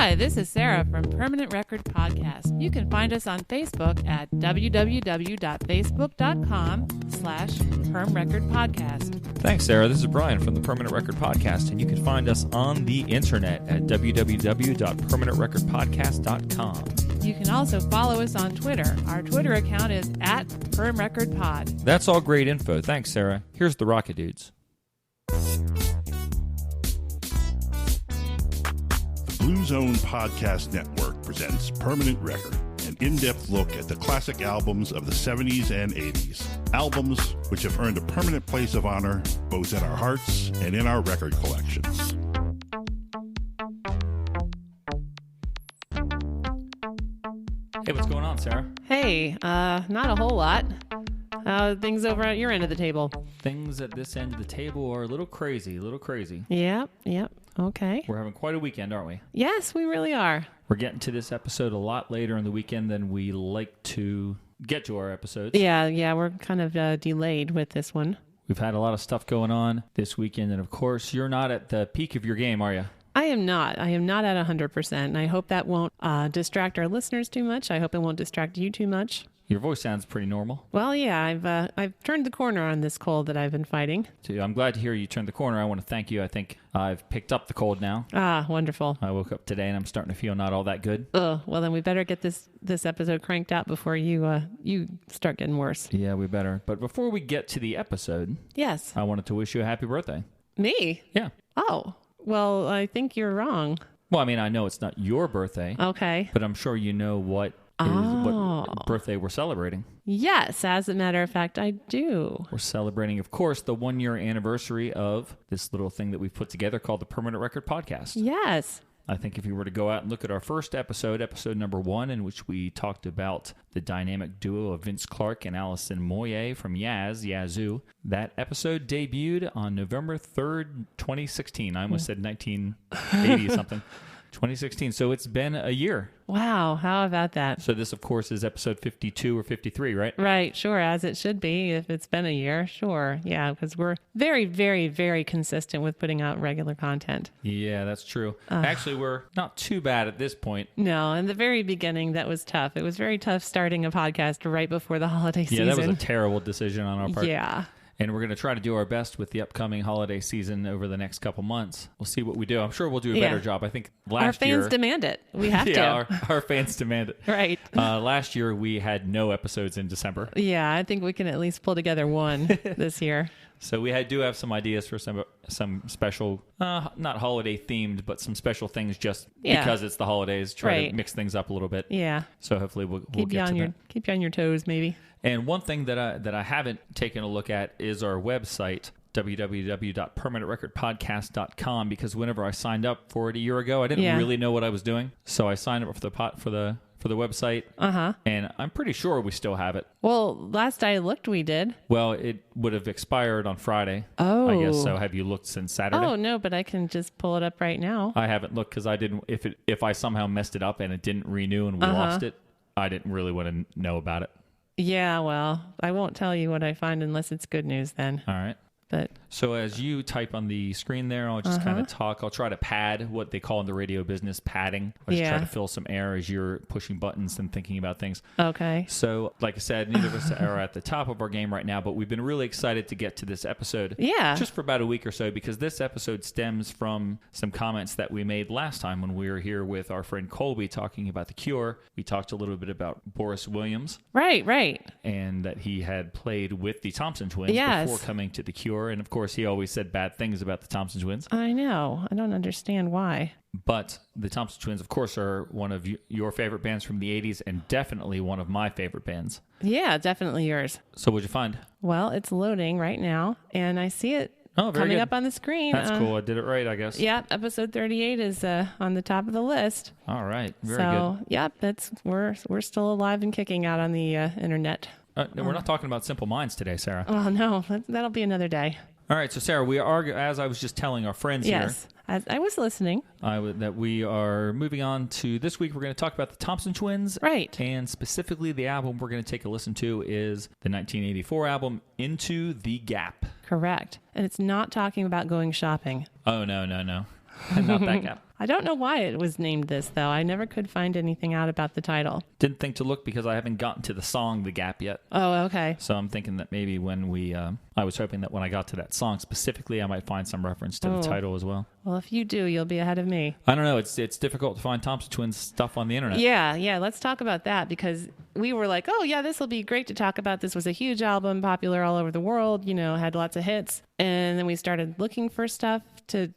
Hi, this is Sarah from Permanent Record Podcast. You can find us on Facebook at www.facebook.com/permrecordpodcast. Thanks, Sarah. This is Brian from the Permanent Record Podcast, and you can find us on the internet at www.permanentrecordpodcast.com. You can also follow us on Twitter. Our Twitter account is at PermRecordPod. That's all great info. Thanks, Sarah. Here's the Rocket Dudes. Blue Zone Podcast Network presents Permanent Record, an in-depth look at the classic albums of the 70s and 80s. Albums which have earned a permanent place of honor both in our hearts and in our record collections. Hey, what's going on, Sarah? Hey, not a whole lot. Things over at your end of the table. Things at this end of the table are a little crazy, Yep. Okay. We're having quite a weekend, aren't we? Yes, we really are. We're getting to this episode a lot later in the weekend than we like to get to our episodes. Yeah, we're kind of delayed with this one. We've had a lot of stuff going on this weekend, and of course, you're not at the peak of your game, are you? I am not at 100%, and I hope that won't distract our listeners too much. I hope it won't distract you too much. Your voice sounds pretty normal. Well, yeah, I've turned the corner on this cold that I've been fighting. So I'm glad to hear you turned the corner. I want to thank you. I think I've picked up the cold now. Ah, wonderful. I woke up today and I'm starting to feel not all that good. Well, then we better get this episode cranked out before you start getting worse. Yeah, we better. But before we get to the episode, yes, I wanted to wish you a happy birthday. Me? Yeah. Oh, well, I think you're wrong. Well, I mean, I know it's not your birthday. Okay. But I'm sure you know what birthday we're celebrating. Yes, as a matter of fact, I do. We're celebrating, of course, the 1-year anniversary of this little thing that we've put together called the Permanent Record Podcast. Yes. I think if you were to go out and look at our first episode number 1, in which we talked about the dynamic duo of Vince Clarke and Alison Moyet from Yazoo, that episode debuted on November 3rd, 2016. I almost said 1980-something. 2016. So it's been a year. Wow. How about that? So this, of course, is episode 52 or 53, right? Right. Sure. As it should be. If it's been a year. Sure. Yeah. Because we're very, very, very consistent with putting out regular content. Yeah, that's true. Actually, we're not too bad at this point. No. In the very beginning, that was tough. It was very tough starting a podcast right before the holiday season. Yeah, that was a terrible decision on our part. Yeah. And we're going to try to do our best with the upcoming holiday season over the next couple months. We'll see what we do. I'm sure we'll do a better job. I think last year... Our fans demand it. We have to. Yeah, our fans demand it. Right. Last year, we had no episodes in December. Yeah, I think we can at least pull together one this year. So we do have some ideas for some special, not holiday themed, but some special things just because it's the holidays. Try to mix things up a little bit. Yeah. So hopefully we'll get to that. Keep you on your toes, maybe. And one thing that I haven't taken a look at is our website, www.permanentrecordpodcast.com, because whenever I signed up for it a year ago, I didn't really know what I was doing. So I signed up for the website. And I'm pretty sure we still have it. Well, last I looked, we did. Well, it would have expired on Friday. Oh. I guess so. Have you looked since Saturday? Oh, no, but I can just pull it up right now. I haven't looked because I didn't. If I somehow messed it up and it didn't renew and we lost it, I didn't really want to know about it. Yeah, well, I won't tell you what I find unless it's good news then. All right. But so as you type on the screen there, I'll just kind of talk. I'll try to pad what they call in the radio business padding. I'll just try to fill some air as you're pushing buttons and thinking about things. Okay. So like I said, neither of us are at the top of our game right now, but we've been really excited to get to this episode. Yeah. Just for about a week or so, because this episode stems from some comments that we made last time when we were here with our friend Colby talking about The Cure. We talked a little bit about Boris Williams. Right. And that he had played with the Thompson Twins before coming to The Cure. And of course, he always said bad things about the Thompson Twins. I know. I don't understand why. But the Thompson Twins, of course, are one of your favorite bands from the 80s and definitely one of my favorite bands. Yeah, definitely yours. So what'd you find? Well, it's loading right now, and I see it coming up on the screen. That's cool. I did it right, I guess. Yeah, episode 38 is on the top of the list. All right. Very good. So, yeah, we're still alive and kicking out on the internet. No, we're not talking about Simple Minds today, Sarah. Oh, no. That'll be another day. All right, so Sarah, we are, as I was just telling our friends here. Yes, as I was listening. That we are moving on to this week. We're going to talk about the Thompson Twins. Right. And specifically the album we're going to take a listen to is the 1984 album, Into the Gap. Correct. And it's not talking about going shopping. Oh, no. Not that Gap. I don't know why it was named this, though. I never could find anything out about the title. Didn't think to look because I haven't gotten to the song The Gap yet. Oh, okay. So I'm thinking that maybe when I was hoping that when I got to that song specifically, I might find some reference to the title as well. Well, if you do, you'll be ahead of me. I don't know. It's difficult to find Thompson Twins stuff on the internet. Yeah. Let's talk about that because we were like, oh, yeah, this will be great to talk about. This was a huge album, popular all over the world, had lots of hits. And then we started looking for stuff to,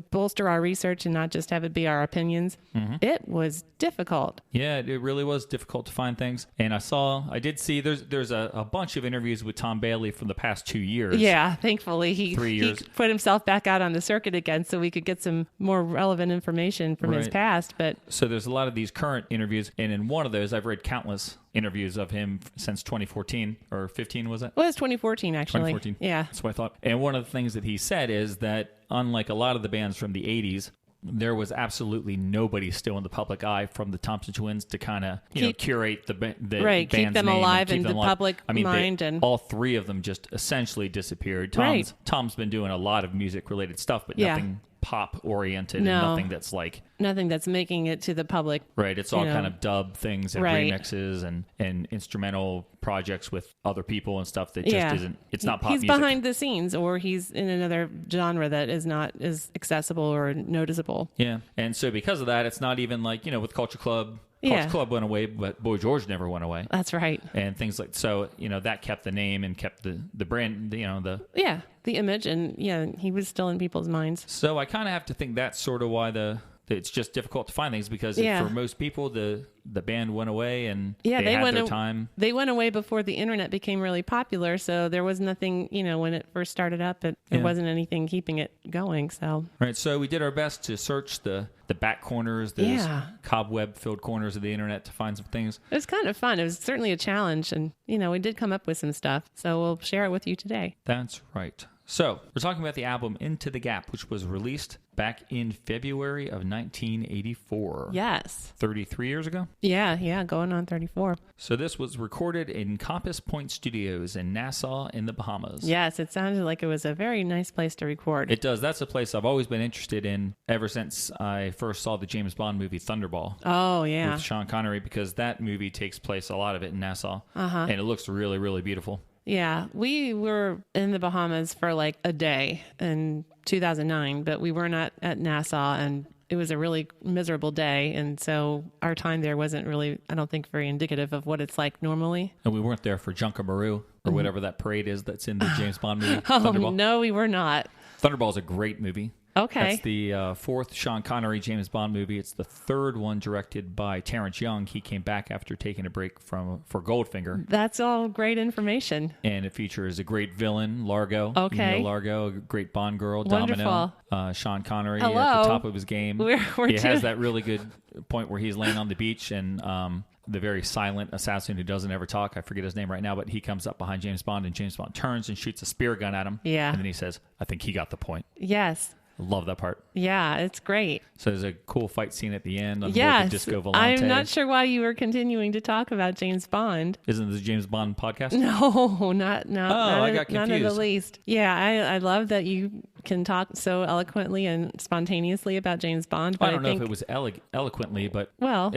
bolster our research and not just have it be our opinions. Mm-hmm. It was difficult. Yeah, it really was difficult to find things. And I did see there's a bunch of interviews with Tom Bailey from the past 2 years. Yeah, thankfully he 3 years. He put himself back out on the circuit again so we could get some more relevant information from his past. But so there's a lot of these current interviews, and in one of those I've read countless interviews of him since 2014 or 15 was it? Well, it's 2014 actually. 2014. Yeah. That's what I thought. And one of the things that he said is that unlike a lot of the bands from the 80s, there was absolutely nobody still in the public eye from the Thompson Twins to kind of curate the band's keep them name alive in the alive. public mind. And all three of them just essentially disappeared. Tom's been doing a lot of music related stuff, but nothing pop oriented and nothing that's like nothing that's making it to the public. Right. It's all kind of dub things and remixes and instrumental projects with other people and stuff that just isn't. It's not pop music. He's behind the scenes, or he's in another genre that is not as accessible or noticeable. Yeah, and so because of that, it's not even like with Culture Club. Culture Club went away, but Boy George never went away. That's right. And things like so, that kept the name and kept the brand. The image, and he was still in people's minds. So I kind of have to think that's sort of why it's just difficult to find things because for most people the band went away and they had their time. They went away before the internet became really popular, so there was nothing, when it first started up, there wasn't anything keeping it going. So right, so we did our best to search the back corners, those cobweb-filled corners of the internet to find some things. It was kind of fun. It was certainly a challenge, and we did come up with some stuff, so we'll share it with you today. That's right. So, we're talking about the album Into the Gap, which was released back in February of 1984. Yes. 33 years ago? Yeah, going on 34. So this was recorded in Compass Point Studios in Nassau in the Bahamas. Yes, it sounded like it was a very nice place to record. It does. That's a place I've always been interested in ever since I first saw the James Bond movie Thunderball. Oh, yeah. With Sean Connery, because that movie takes place, a lot of it, in Nassau. And it looks really, really beautiful. Yeah, we were in the Bahamas for like a day in 2009, but we were not at Nassau, and it was a really miserable day. And so our time there wasn't really, I don't think, very indicative of what it's like normally. And we weren't there for Junkanoo or whatever that parade is that's in the James Bond movie. Oh, Thunderball. No, we were not. Thunderball is a great movie. Okay. That's the fourth Sean Connery James Bond movie. It's the third one directed by Terrence Young. He came back after taking a break for Goldfinger. That's all great information. And it features a great villain, Largo. Okay. Largo, a great Bond girl, Wonderful. Domino. Sean Connery Hello. at the top of his game. He has that really good point where he's laying on the beach and the very silent assassin who doesn't ever talk, I forget his name right now, but he comes up behind James Bond and James Bond turns and shoots a spear gun at him. Yeah. And then he says, I think he got the point. Yes. Love that part. Yeah, it's great. So there's a cool fight scene at the end on board the Disco Volante. I'm not sure why you were continuing to talk about James Bond. Isn't this a James Bond podcast? No, not I got confused. None of the least. Yeah, I love that you can talk so eloquently and spontaneously about James Bond. But I don't know if it was eloquently, but I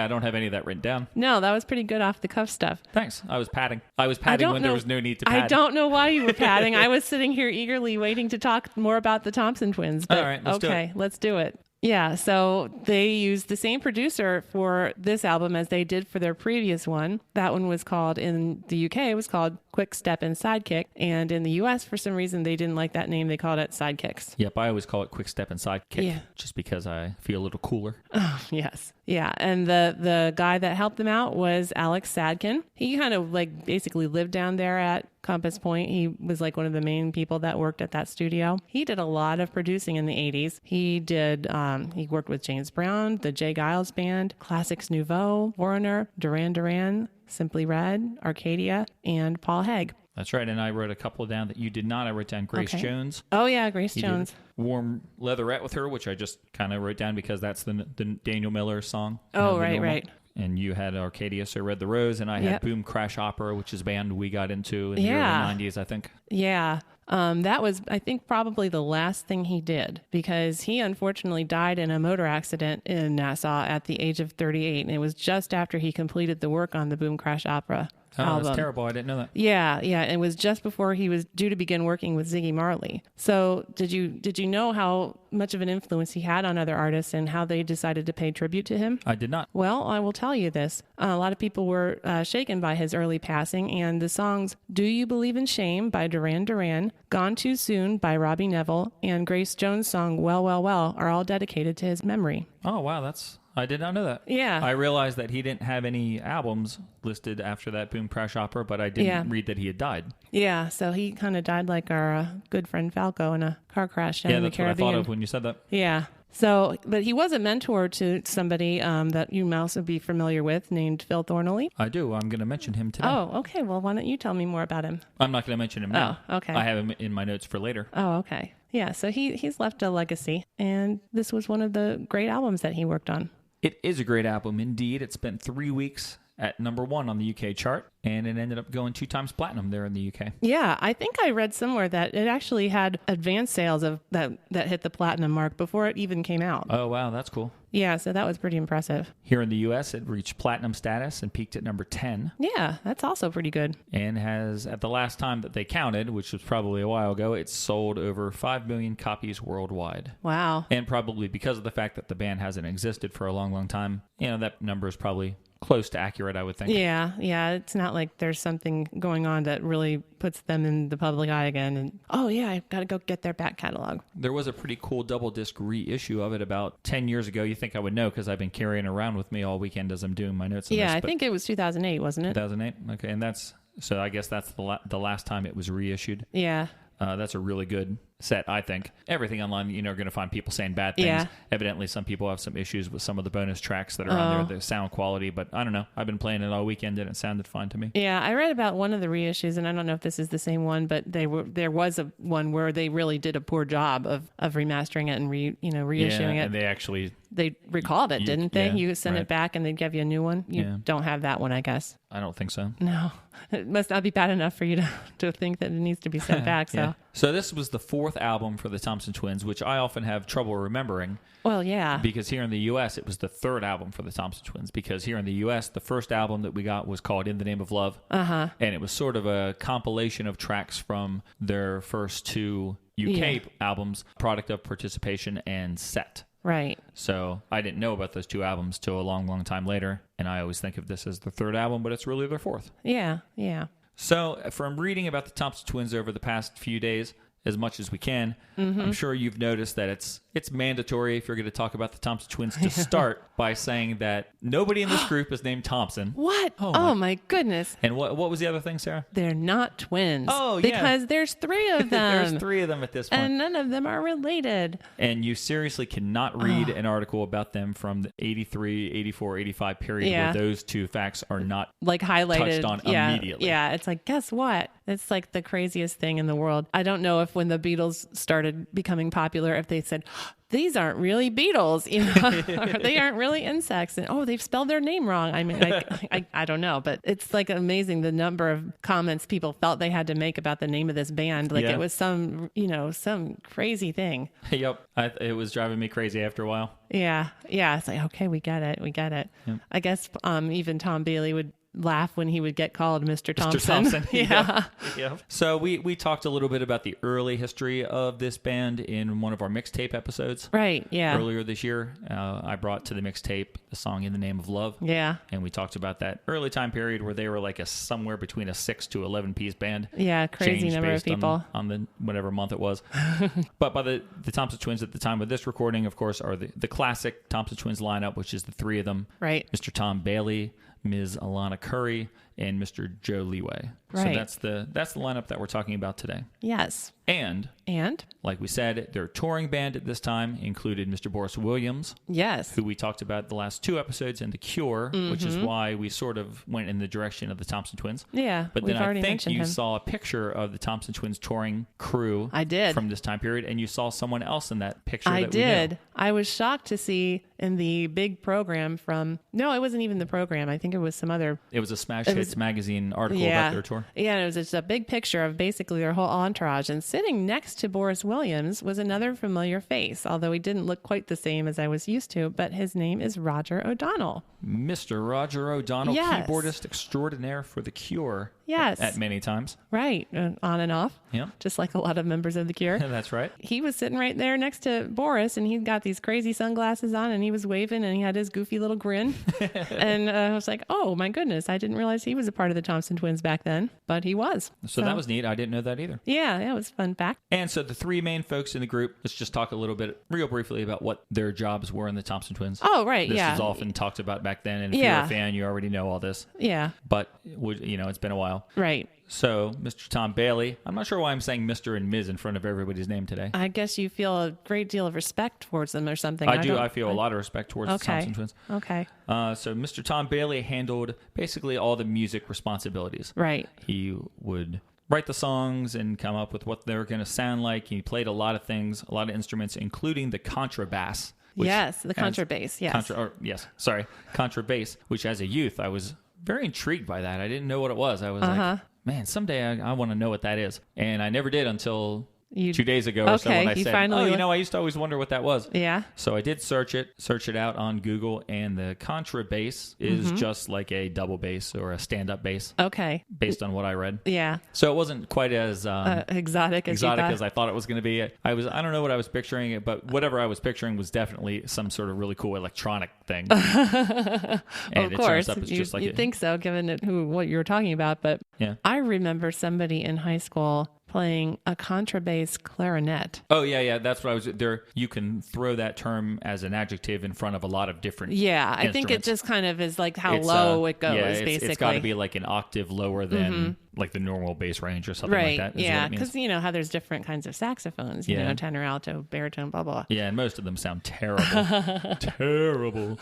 don't have any of that written down. No, that was pretty good off the cuff stuff. Thanks. I was padding when there was no need to pad. I don't know why you were padding. I was sitting here eagerly waiting to talk more about the Thompson Twins. But all right, let's do it. Yeah, so they used the same producer for this album as they did for their previous one. That one was called, in the UK, it was called Quick Step and Sidekick. And in the US, for some reason, they didn't like that name. They called it Sidekicks. Yep, I always call it Quick Step and Sidekick, just because I feel a little cooler. Oh, yes. Yeah, and the guy that helped them out was Alex Sadkin. He kind of basically lived down there at Compass Point. He was one of the main people that worked at that studio. He did a lot of producing in the 80s. He did, he worked with James Brown, the Jay Giles Band, Classics Nouveau, Foreigner, Duran Duran, Simply Red, Arcadia, and Paul Haig. That's right, and I wrote a couple down that you did not. I wrote down Grace Jones. Oh, yeah, Grace Jones. Warm Leatherette with her, which I just kind of wrote down because that's the Daniel Miller song. Oh, right. And you had Arcadia, so Red the Rose, and I had Boom Crash Opera, which is a band we got into in the early 90s, I think. Yeah. That was, I think, probably the last thing he did, because he unfortunately died in a motor accident in Nassau at the age of 38. And it was just after he completed the work on the Boom Crash Opera album. That's terrible. I didn't know that. Yeah. It was just before he was due to begin working with Ziggy Marley. So did you know how much of an influence he had on other artists and how they decided to pay tribute to him? I did not. Well, I will tell you this. A lot of people were shaken by his early passing, and the songs Do You Believe in Shame by Duran Duran, Gone Too Soon by Robbie Neville, and Grace Jones' song Well, Well, Well are all dedicated to his memory. Oh, wow. I did not know that. Yeah. I realized that he didn't have any albums listed after that Boom Crash Opera, but I didn't read that he had died. Yeah, so he kind of died like our good friend Falco in a car crash down in the Caribbean. Yeah, that's what I thought of when you said that. Yeah. So, but he was a mentor to somebody that you might also be familiar with named Phil Thornley. I do. I'm going to mention him today. Oh, okay. Well, why don't you tell me more about him? I'm not going to mention him now. Oh, okay. I have him in my notes for later. Oh, okay. Yeah, so he's left a legacy, and this was one of the great albums that he worked on. It is a great album indeed. It spent 3 weeks at number 1 on the UK chart, and it ended up going 2 times platinum there in the UK. Yeah, I think I read somewhere that it actually had advanced sales of that hit the platinum mark before it even came out. Oh, wow, that's cool. Yeah, so that was pretty impressive. Here in the US, it reached platinum status and peaked at number 10. Yeah, that's also pretty good. And has, at the last time that they counted, which was probably a while ago, it's sold over 5 million copies worldwide. Wow. And probably because of the fact that the band hasn't existed for a long, long time, that number is probably close to accurate, I would think. Yeah. It's not like there's something going on that really puts them in the public eye again. And, I've got to go get their back catalog. There was a pretty cool double disc reissue of it about 10 years ago. You think I would know because I've been carrying it around with me all weekend as I'm doing my notes. Yeah, I think it was 2008, wasn't it? 2008? Okay, and so I guess that's the last time it was reissued. Yeah. That's a really good set, I think. Everything online, are going to find people saying bad things. Yeah. Evidently, some people have some issues with some of the bonus tracks that are on there, the sound quality, but I don't know. I've been playing it all weekend, and it sounded fine to me. Yeah, I read about one of the reissues, and I don't know if this is the same one, but there was one where they really did a poor job of remastering it and reissuing it. And they actually... They recalled it, didn't they? Yeah, you send it back, and they'd give you a new one. You don't have that one, I guess. I don't think so. No. It must not be bad enough for you to think that it needs to be sent back. So. Yeah. So this was the 4th album for the Thompson Twins, which I often have trouble remembering. Well, yeah. Because here in the U.S., it was the 3rd album for the Thompson Twins. Because here in the U.S., the first album that we got was called In the Name of Love. Uh-huh. And it was sort of a compilation of tracks from their first 2 UK albums, Product of Participation and Set. Right. So I didn't know about those 2 albums till a long, long time later. And I always think of this as the 3rd album, but it's really their 4th. Yeah. So from reading about the Thompson Twins over the past few days, as much as we can, I'm sure you've noticed that it's mandatory if you're going to talk about the Thompson Twins to start by saying that nobody in this group is named Thompson. What? Oh my goodness. And what was the other thing, Sarah? They're not twins. Oh, yeah. Because there's 3 of them. There's 3 of them at this point. And none of them are related. And you seriously cannot read an article about them from the 83, 84, 85 period where those 2 facts are not like highlighted. touched on immediately. Yeah, it's like, guess what? It's like the craziest thing in the world. I don't know if when the Beatles started becoming popular, if they said, these aren't really beetles, or they aren't really insects, and they've spelled their name wrong. I mean, I don't know, but it's like amazing the number of comments people felt they had to make about the name of this band. Like it was some crazy thing. Yep, it was driving me crazy after a while. Yeah. It's like, okay, we get it. Yep. I guess even Tom Bailey would laugh when he would get called Mr. Thompson. Mr. Thompson. Yeah. So we talked a little bit about the early history of this band in one of our mixtape episodes. Right, yeah. Earlier this year, I brought to the mixtape the song In the Name of Love. Yeah. And we talked about that early time period where they were like somewhere between a 6 to 11 piece band. Yeah, crazy number of people. On the whatever month it was. But by the Thompson Twins at the time of this recording, of course, are the classic Thompson Twins lineup, which is the 3 of them. Right. Mr. Tom Bailey, Ms. Alana Curry, and Mr. Joe Leeway. Right. So that's the lineup that we're talking about today. Yes. And like we said, their touring band at this time included Mr. Boris Williams. Yes. Who we talked about the last 2 episodes, and The Cure, which is why we sort of went in the direction of the Thompson Twins. Yeah. But then I think you saw a picture of the Thompson Twins touring crew. I did. From this time period, and you saw someone else in that picture. I did. We knew. I was shocked to see in the big program no, it wasn't even the program. I think it was some other. It was a Smash Hits magazine article about their tour. before. Yeah, and it was just a big picture of basically their whole entourage. And sitting next to Boris Williams was another familiar face, although he didn't look quite the same as I was used to. But his name is Roger O'Donnell. Mr. Roger O'Donnell, Yes. keyboardist extraordinaire for The Cure. Yes. At many times. Right. On and off. Yeah. Just like a lot of members of The Cure. That's right. He was sitting right there next to Boris, and he'd got these crazy sunglasses on, and he was waving, and he had his goofy little grin. And I was like, oh, my goodness. I didn't realize he was a part of the Thompson Twins back then, but he was. So that was neat. I didn't know that either. Yeah, it was a fun fact. And so the three main folks in the group, let's just talk a little bit, real briefly, about what their jobs were in the Thompson Twins. Oh, right, This yeah. was often talked about back then, and if Yeah. you're a fan, you already know all this. Yeah, But, it's been a while. right. So, Mr. Tom Bailey, I'm not sure why I'm saying Mr. and Ms. in front of everybody's name today. I guess you feel a great deal of respect towards them or something. I do. I feel a lot of respect towards the Thompson Twins. Okay. So Mr. Tom Bailey handled basically all the music responsibilities. Right. He would write the songs and come up with what they were going to sound like. He played a lot of things, a lot of instruments, including the contrabass. Yes, the contrabass, yes. Contrabass, which as a youth, I was very intrigued by that. I didn't know what it was. I was like, man, someday I want to know what that is. And I never did until 2 days ago or so when I said, I used to always wonder what that was. Yeah. So I did search it out on Google, and the contrabass is just like a double bass or a stand-up bass. Okay. Based on what I read. Yeah. So it wasn't quite as exotic as I thought it was going to be. I don't know what I was picturing, but whatever I was picturing was definitely some sort of really cool electronic thing. And of course, turns up it's just like you'd think so, given what you were talking about. But yeah. I remember somebody in high school playing a contrabass clarinet. Oh, yeah. That's what I was there. You can throw that term as an adjective in front of a lot of different I think it just kind of is like how low it goes, basically. It's got to be like an octave lower than like the normal bass range or something like that. Right, yeah, because you know how there's different kinds of saxophones, you know, tenor, alto, baritone, blah, blah. Yeah, and most of them sound terrible. Terrible.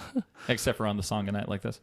Except for on the Song a Night Like This.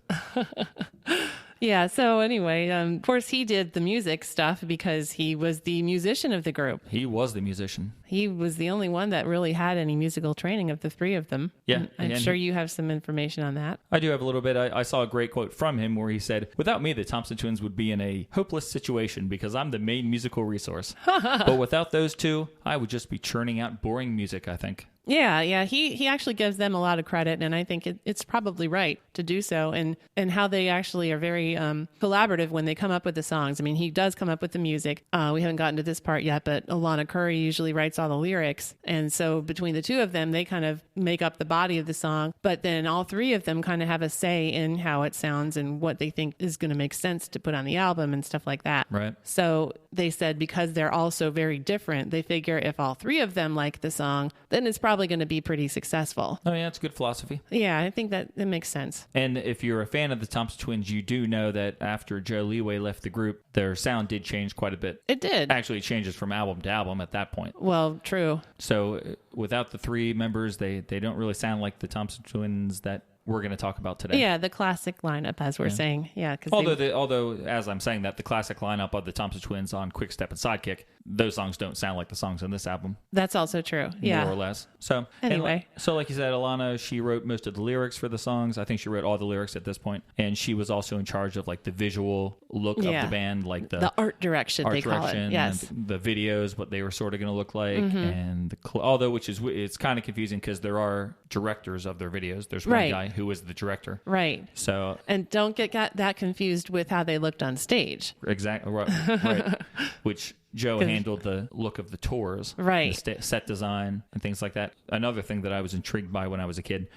Yeah, so anyway, of course he did the music stuff because he was the musician of the group. He was the musician. He was the only one that really had any musical training of the three of them. Yeah. I'm sure you have some information on that. I do have a little bit. I saw a great quote from him where he said, "Without me, the Thompson Twins would be in a hopeless situation because I'm the main musical resource. But without those two, I would just be churning out boring music, I think." Yeah. He actually gives them a lot of credit, and I think it's probably right to do so. And how they actually are very collaborative when they come up with the songs. I mean, he does come up with the music. We haven't gotten to this part yet, but Alana Curry usually writes all the lyrics. And so between the two of them, they kind of make up the body of the song. But then all three of them kind of have a say in how it sounds and what they think is going to make sense to put on the album and stuff like that. Right. So they said because they're all so very different, they figure if all three of them like the song, then it's probably going to be pretty successful. Oh, yeah, it's good philosophy. Yeah, I think that makes sense. And if you're a fan of the Thompson Twins, you do know that after Joe Leeway left the group, their sound did change quite a bit. It did. Actually, it changes from album to album at that point. Well, true. So without the three members, they don't really sound like the Thompson Twins that we're going to talk about today. Yeah, the classic lineup, as we're saying. Yeah, although as I'm saying that, the classic lineup of the Thompson Twins on Quick Step and Sidekick, those songs don't sound like the songs on this album. That's also true. Yeah, more or less. So anyway, like you said, Alana, she wrote most of the lyrics for the songs. I think she wrote all the lyrics at this point, and she was also in charge of like the visual look of the band, like the art direction. They call it. Yes, and the videos, what they were sort of going to look like, and it's kind of confusing because there are directors of their videos. There's one guy who was the director. Right. So and don't get that confused with how they looked on stage. Exactly. Right. Which Joe handled the look of the tours, right? The set design and things like that. Another thing that I was intrigued by when I was a kid.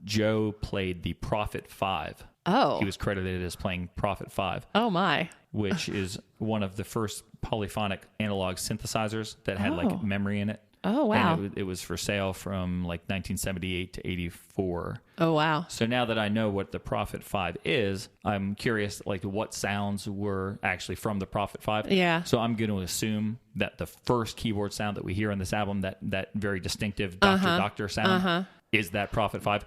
Joe played the Prophet 5. Oh. He was credited as playing Prophet 5. Oh my. Which is one of the first polyphonic analog synthesizers that had like memory in it. Oh, wow. And it was for sale from like 1978 to 84. Oh, wow. So now that I know what the Prophet 5 is, I'm curious like what sounds were actually from the Prophet 5. Yeah. So I'm going to assume that the first keyboard sound that we hear on this album, that very distinctive Doctor sound, is that Prophet 5.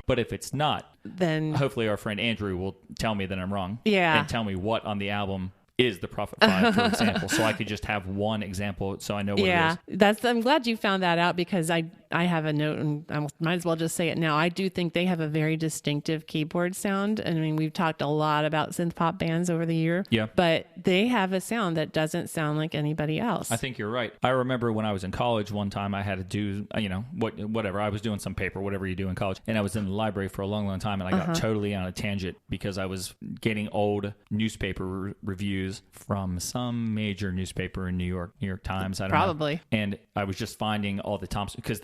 But if it's not, then hopefully our friend Andrew will tell me that I'm wrong. Yeah. And tell me what on the album is the Prophet 5, for example, so I could just have one example so I know what it is. I'm glad you found that out because I I have a note, and I might as well just say it now. I do think they have a very distinctive keyboard sound. I mean, we've talked a lot about synth pop bands over the year. Yeah. But they have a sound that doesn't sound like anybody else. I think you're right. I remember when I was in college one time, I had to do, whatever. I was doing some paper, whatever you do in college. And I was in the library for a long, long time. And I got totally on a tangent because I was getting old newspaper reviews from some major newspaper in New York Times. I don't know. Probably. And I was just finding all the Thompson, because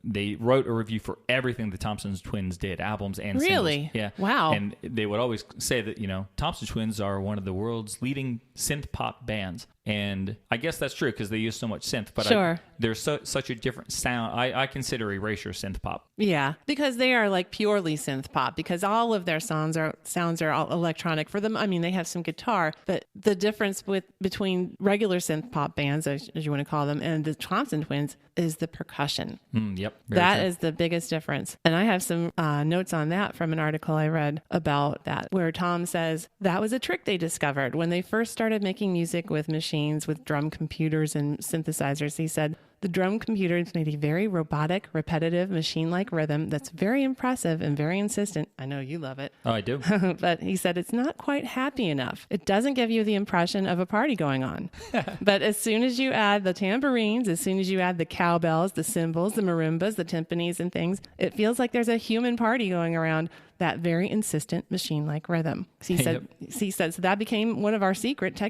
they wrote a review for everything the Thompson Twins did, albums and singles. Really? Yeah. Wow. And they would always say that, Thompson Twins are one of the world's leading synth pop bands. And I guess that's true because they use so much synth. But sure. There's such a different sound. I consider Erasure synth pop. Yeah, because they are like purely synth pop, because all of their sounds are all electronic. For them, I mean, they have some guitar, but the difference between regular synth pop bands, as you want to call them, and the Thompson Twins is the percussion. Yep. That is the biggest difference. And I have some notes on that from an article I read about that, where Tom says that was a trick they discovered when they first started making music with machines, with drum computers and synthesizers. He said, the drum computers made a very robotic, repetitive, machine-like rhythm that's very impressive and very insistent. I know you love it. Oh, I do. But he said it's not quite happy enough. It doesn't give you the impression of a party going on. But as soon as you add the tambourines, as soon as you add the cowbells, the cymbals, the marimbas, the timpanis and things, it feels like there's a human party going around that very insistent machine-like rhythm. He said, so that became one of our secret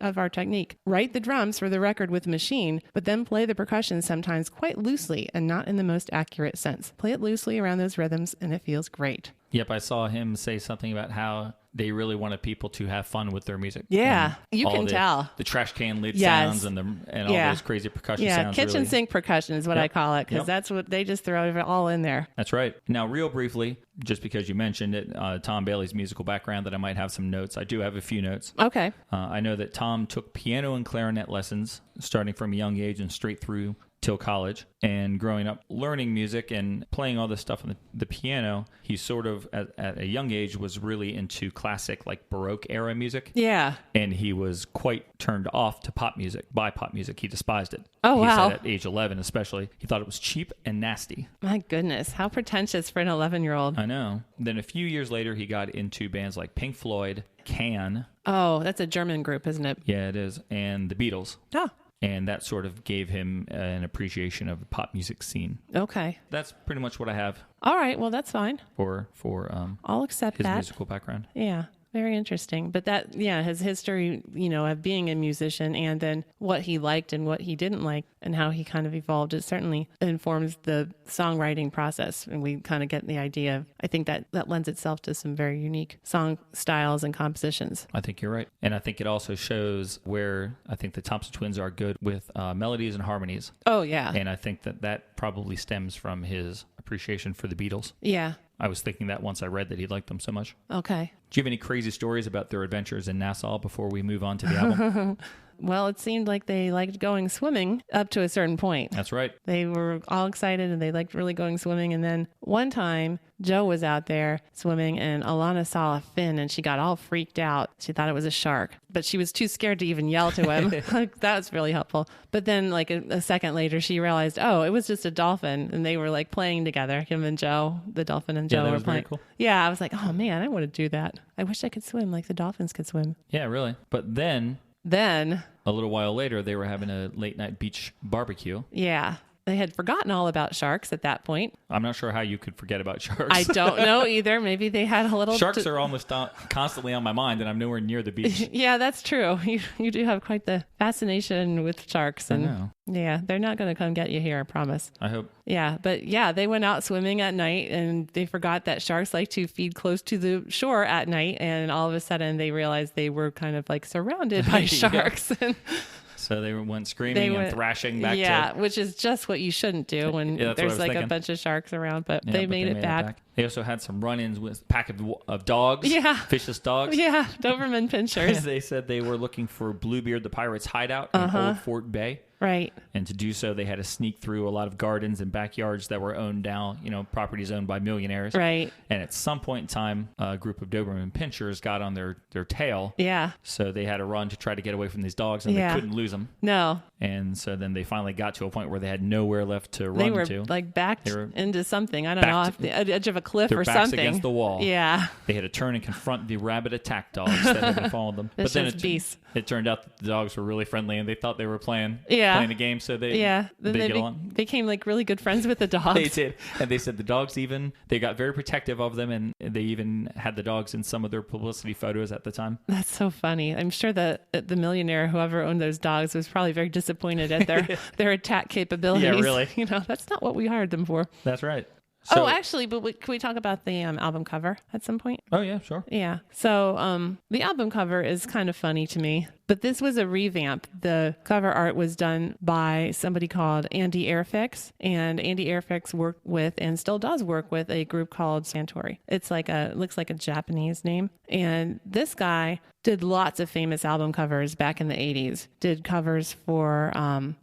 of our technique. Write the drums for the record with machine, but then play the percussion sometimes quite loosely and not in the most accurate sense. Play it loosely around those rhythms and it feels great. Yep, I saw him say something about how they really wanted people to have fun with their music. Yeah, you can tell. The trash can lid sounds and all those crazy percussion sounds. Yeah, kitchen sink percussion is what I call it, because that's what they just throw it all in there. That's right. Now, real briefly, just because you mentioned it, Tom Bailey's musical background, that I might have some notes. I do have a few notes. Okay. I know that Tom took piano and clarinet lessons starting from a young age and straight through till college. And growing up learning music and playing all this stuff on the piano, he sort of at a young age was really into classic, like Baroque era music. Yeah. And he was quite turned off to pop music. He despised it. Oh, wow. He said at age 11 especially, he thought it was cheap and nasty. My goodness, how pretentious for an 11-year-old. I know. Then a few years later, he got into bands like Pink Floyd, Can. Oh, that's a German group, isn't it? Yeah, it is. And the Beatles. Oh. And that sort of gave him an appreciation of the pop music scene. Okay. That's pretty much what I have. All right. Well, that's fine. For I'll accept his that. musical background. Yeah. Very interesting. But that, his history, of being a musician and then what he liked and what he didn't like and how he kind of evolved, it certainly informs the songwriting process. And we kind of get the idea. I think that lends itself to some very unique song styles and compositions. I think you're right. And I think it also shows where I think the Thompson Twins are good with melodies and harmonies. Oh, yeah. And I think that probably stems from his appreciation for the Beatles. Yeah. I was thinking that once I read that he liked them so much. Okay. Do you have any crazy stories about their adventures in Nassau before we move on to the album? Well, it seemed like they liked going swimming up to a certain point. That's right. They were all excited and they liked really going swimming. And then one time, Joe was out there swimming and Alana saw a fin and she got all freaked out. She thought it was a shark, but she was too scared to even yell to him. That was really helpful. But then like a second later, she realized, oh, it was just a dolphin. And they were like playing together. Him and Joe, the dolphin and Joe were playing. Very cool. Yeah, I was like, oh man, I want to do that. I wish I could swim like the dolphins could swim. Yeah, really. But then a little while later, they were having a late night beach barbecue. Yeah. They had forgotten all about sharks at that point. I'm not sure how you could forget about sharks. I don't know either. Maybe they had a little... Sharks are almost constantly on my mind, and I'm nowhere near the beach. Yeah, that's true. You do have quite the fascination with sharks. And I know. Yeah, they're not going to come get you here, I promise. I hope. Yeah, but yeah, they went out swimming at night, and they forgot that sharks like to feed close to the shore at night, and all of a sudden they realized they were kind of like surrounded by sharks. So they went screaming and thrashing back. Yeah, which is just what you shouldn't do when there's like a bunch of sharks around, but they made it back. They also had some run-ins with a pack of dogs. Yeah. Vicious dogs. Yeah, Doberman pinschers. They said they were looking for Bluebeard the Pirate's hideout in Old Fort Bay. Right. And to do so, they had to sneak through a lot of gardens and backyards that were owned now, properties owned by millionaires. Right. And at some point in time, a group of Doberman pinchers got on their tail. Yeah. So they had to run to try to get away from these dogs, and they couldn't lose them. No. And so then they finally got to a point where they had nowhere left to run to. They were like backed into something. I don't know, off the edge of a cliff or something. Their backs against the wall. Yeah. They had to turn and confront the rabid attack dogs that had been following them. But then it turned out that the dogs were really friendly, and they thought they were playing a game, so they get along. They became like really good friends with the dogs. They did. And they said the dogs they got very protective of them, and they even had the dogs in some of their publicity photos at the time. That's so funny. I'm sure that the millionaire, whoever owned those dogs, was probably very disappointed at their attack capabilities. Yeah, really. That's not what we hired them for. That's right. So, actually, but can we talk about the album cover at some point? Oh, yeah, sure. Yeah. So the album cover is kind of funny to me, but this was a revamp. The cover art was done by somebody called Andy Airfix, and Andy Airfix worked with, and still does work with, a group called Santori. It's looks like a Japanese name. And this guy did lots of famous album covers back in the 80s. Did covers for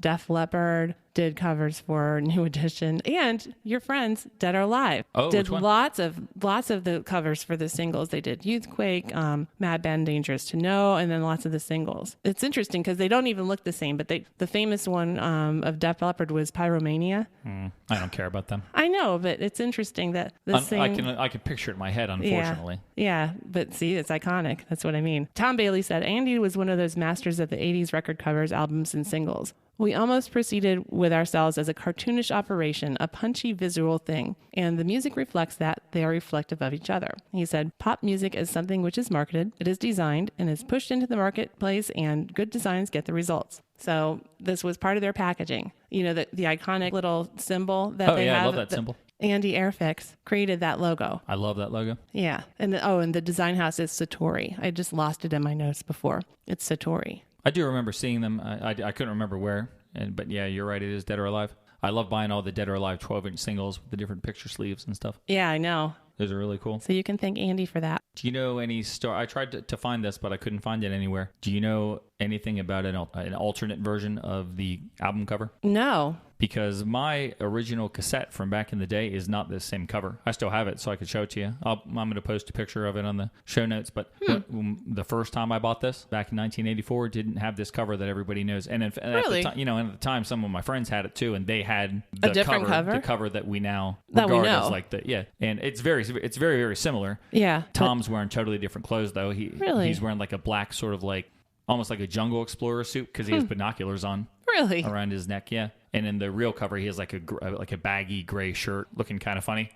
Def Leppard, did covers for New Edition, and your friends Dead or Alive. Oh, did which one? lots of the covers for the singles. They did Youthquake, Mad Band, Dangerous to Know, and then lots of the singles. It's interesting because they don't even look the same, but the famous one of Def Leppard was Pyromania. I don't care about them. I know, but it's interesting that the same... I can picture it in my head, unfortunately. Yeah, but see, it's iconic. That's what I mean. Tom Bailey said, Andy was one of those masters of the 80s record covers, albums, and singles. We almost proceeded with ourselves as a cartoonish operation, a punchy visual thing, and the music reflects that. They are reflective of each other. He said, pop music is something which is marketed, it is designed, and is pushed into the marketplace, and good designs get the results. So this was part of their packaging. The iconic little symbol that they have. I love that symbol. Andy Airfix created that logo. I love that logo. Yeah. And the design house is Satori. I just lost it in my notes before. It's Satori. I do remember seeing them. I couldn't remember where. But yeah, you're right. It is Dead or Alive. I love buying all the Dead or Alive 12-inch singles with the different picture sleeves and stuff. Yeah, I know. Those are really cool. So you can thank Andy for that. Do you know any story? I tried to find this, but I couldn't find it anywhere. Do you know anything about an alternate version of the album cover? No. Because my original cassette from back in the day is not the same cover. I still have it, so I could show it to you. I'm going to post a picture of it on the show notes. But the first time I bought this, back in 1984, it didn't have this cover that everybody knows. And really? At the time, some of my friends had it too, and they had the a different cover? The cover that we now regard as like the and it's very, very similar. Yeah. Tom's wearing totally different clothes though. He's wearing like a black sort of like almost like a jungle explorer suit because he has binoculars on. Really? Around his neck, yeah. And in the real cover, he has like a baggy gray shirt, looking kind of funny.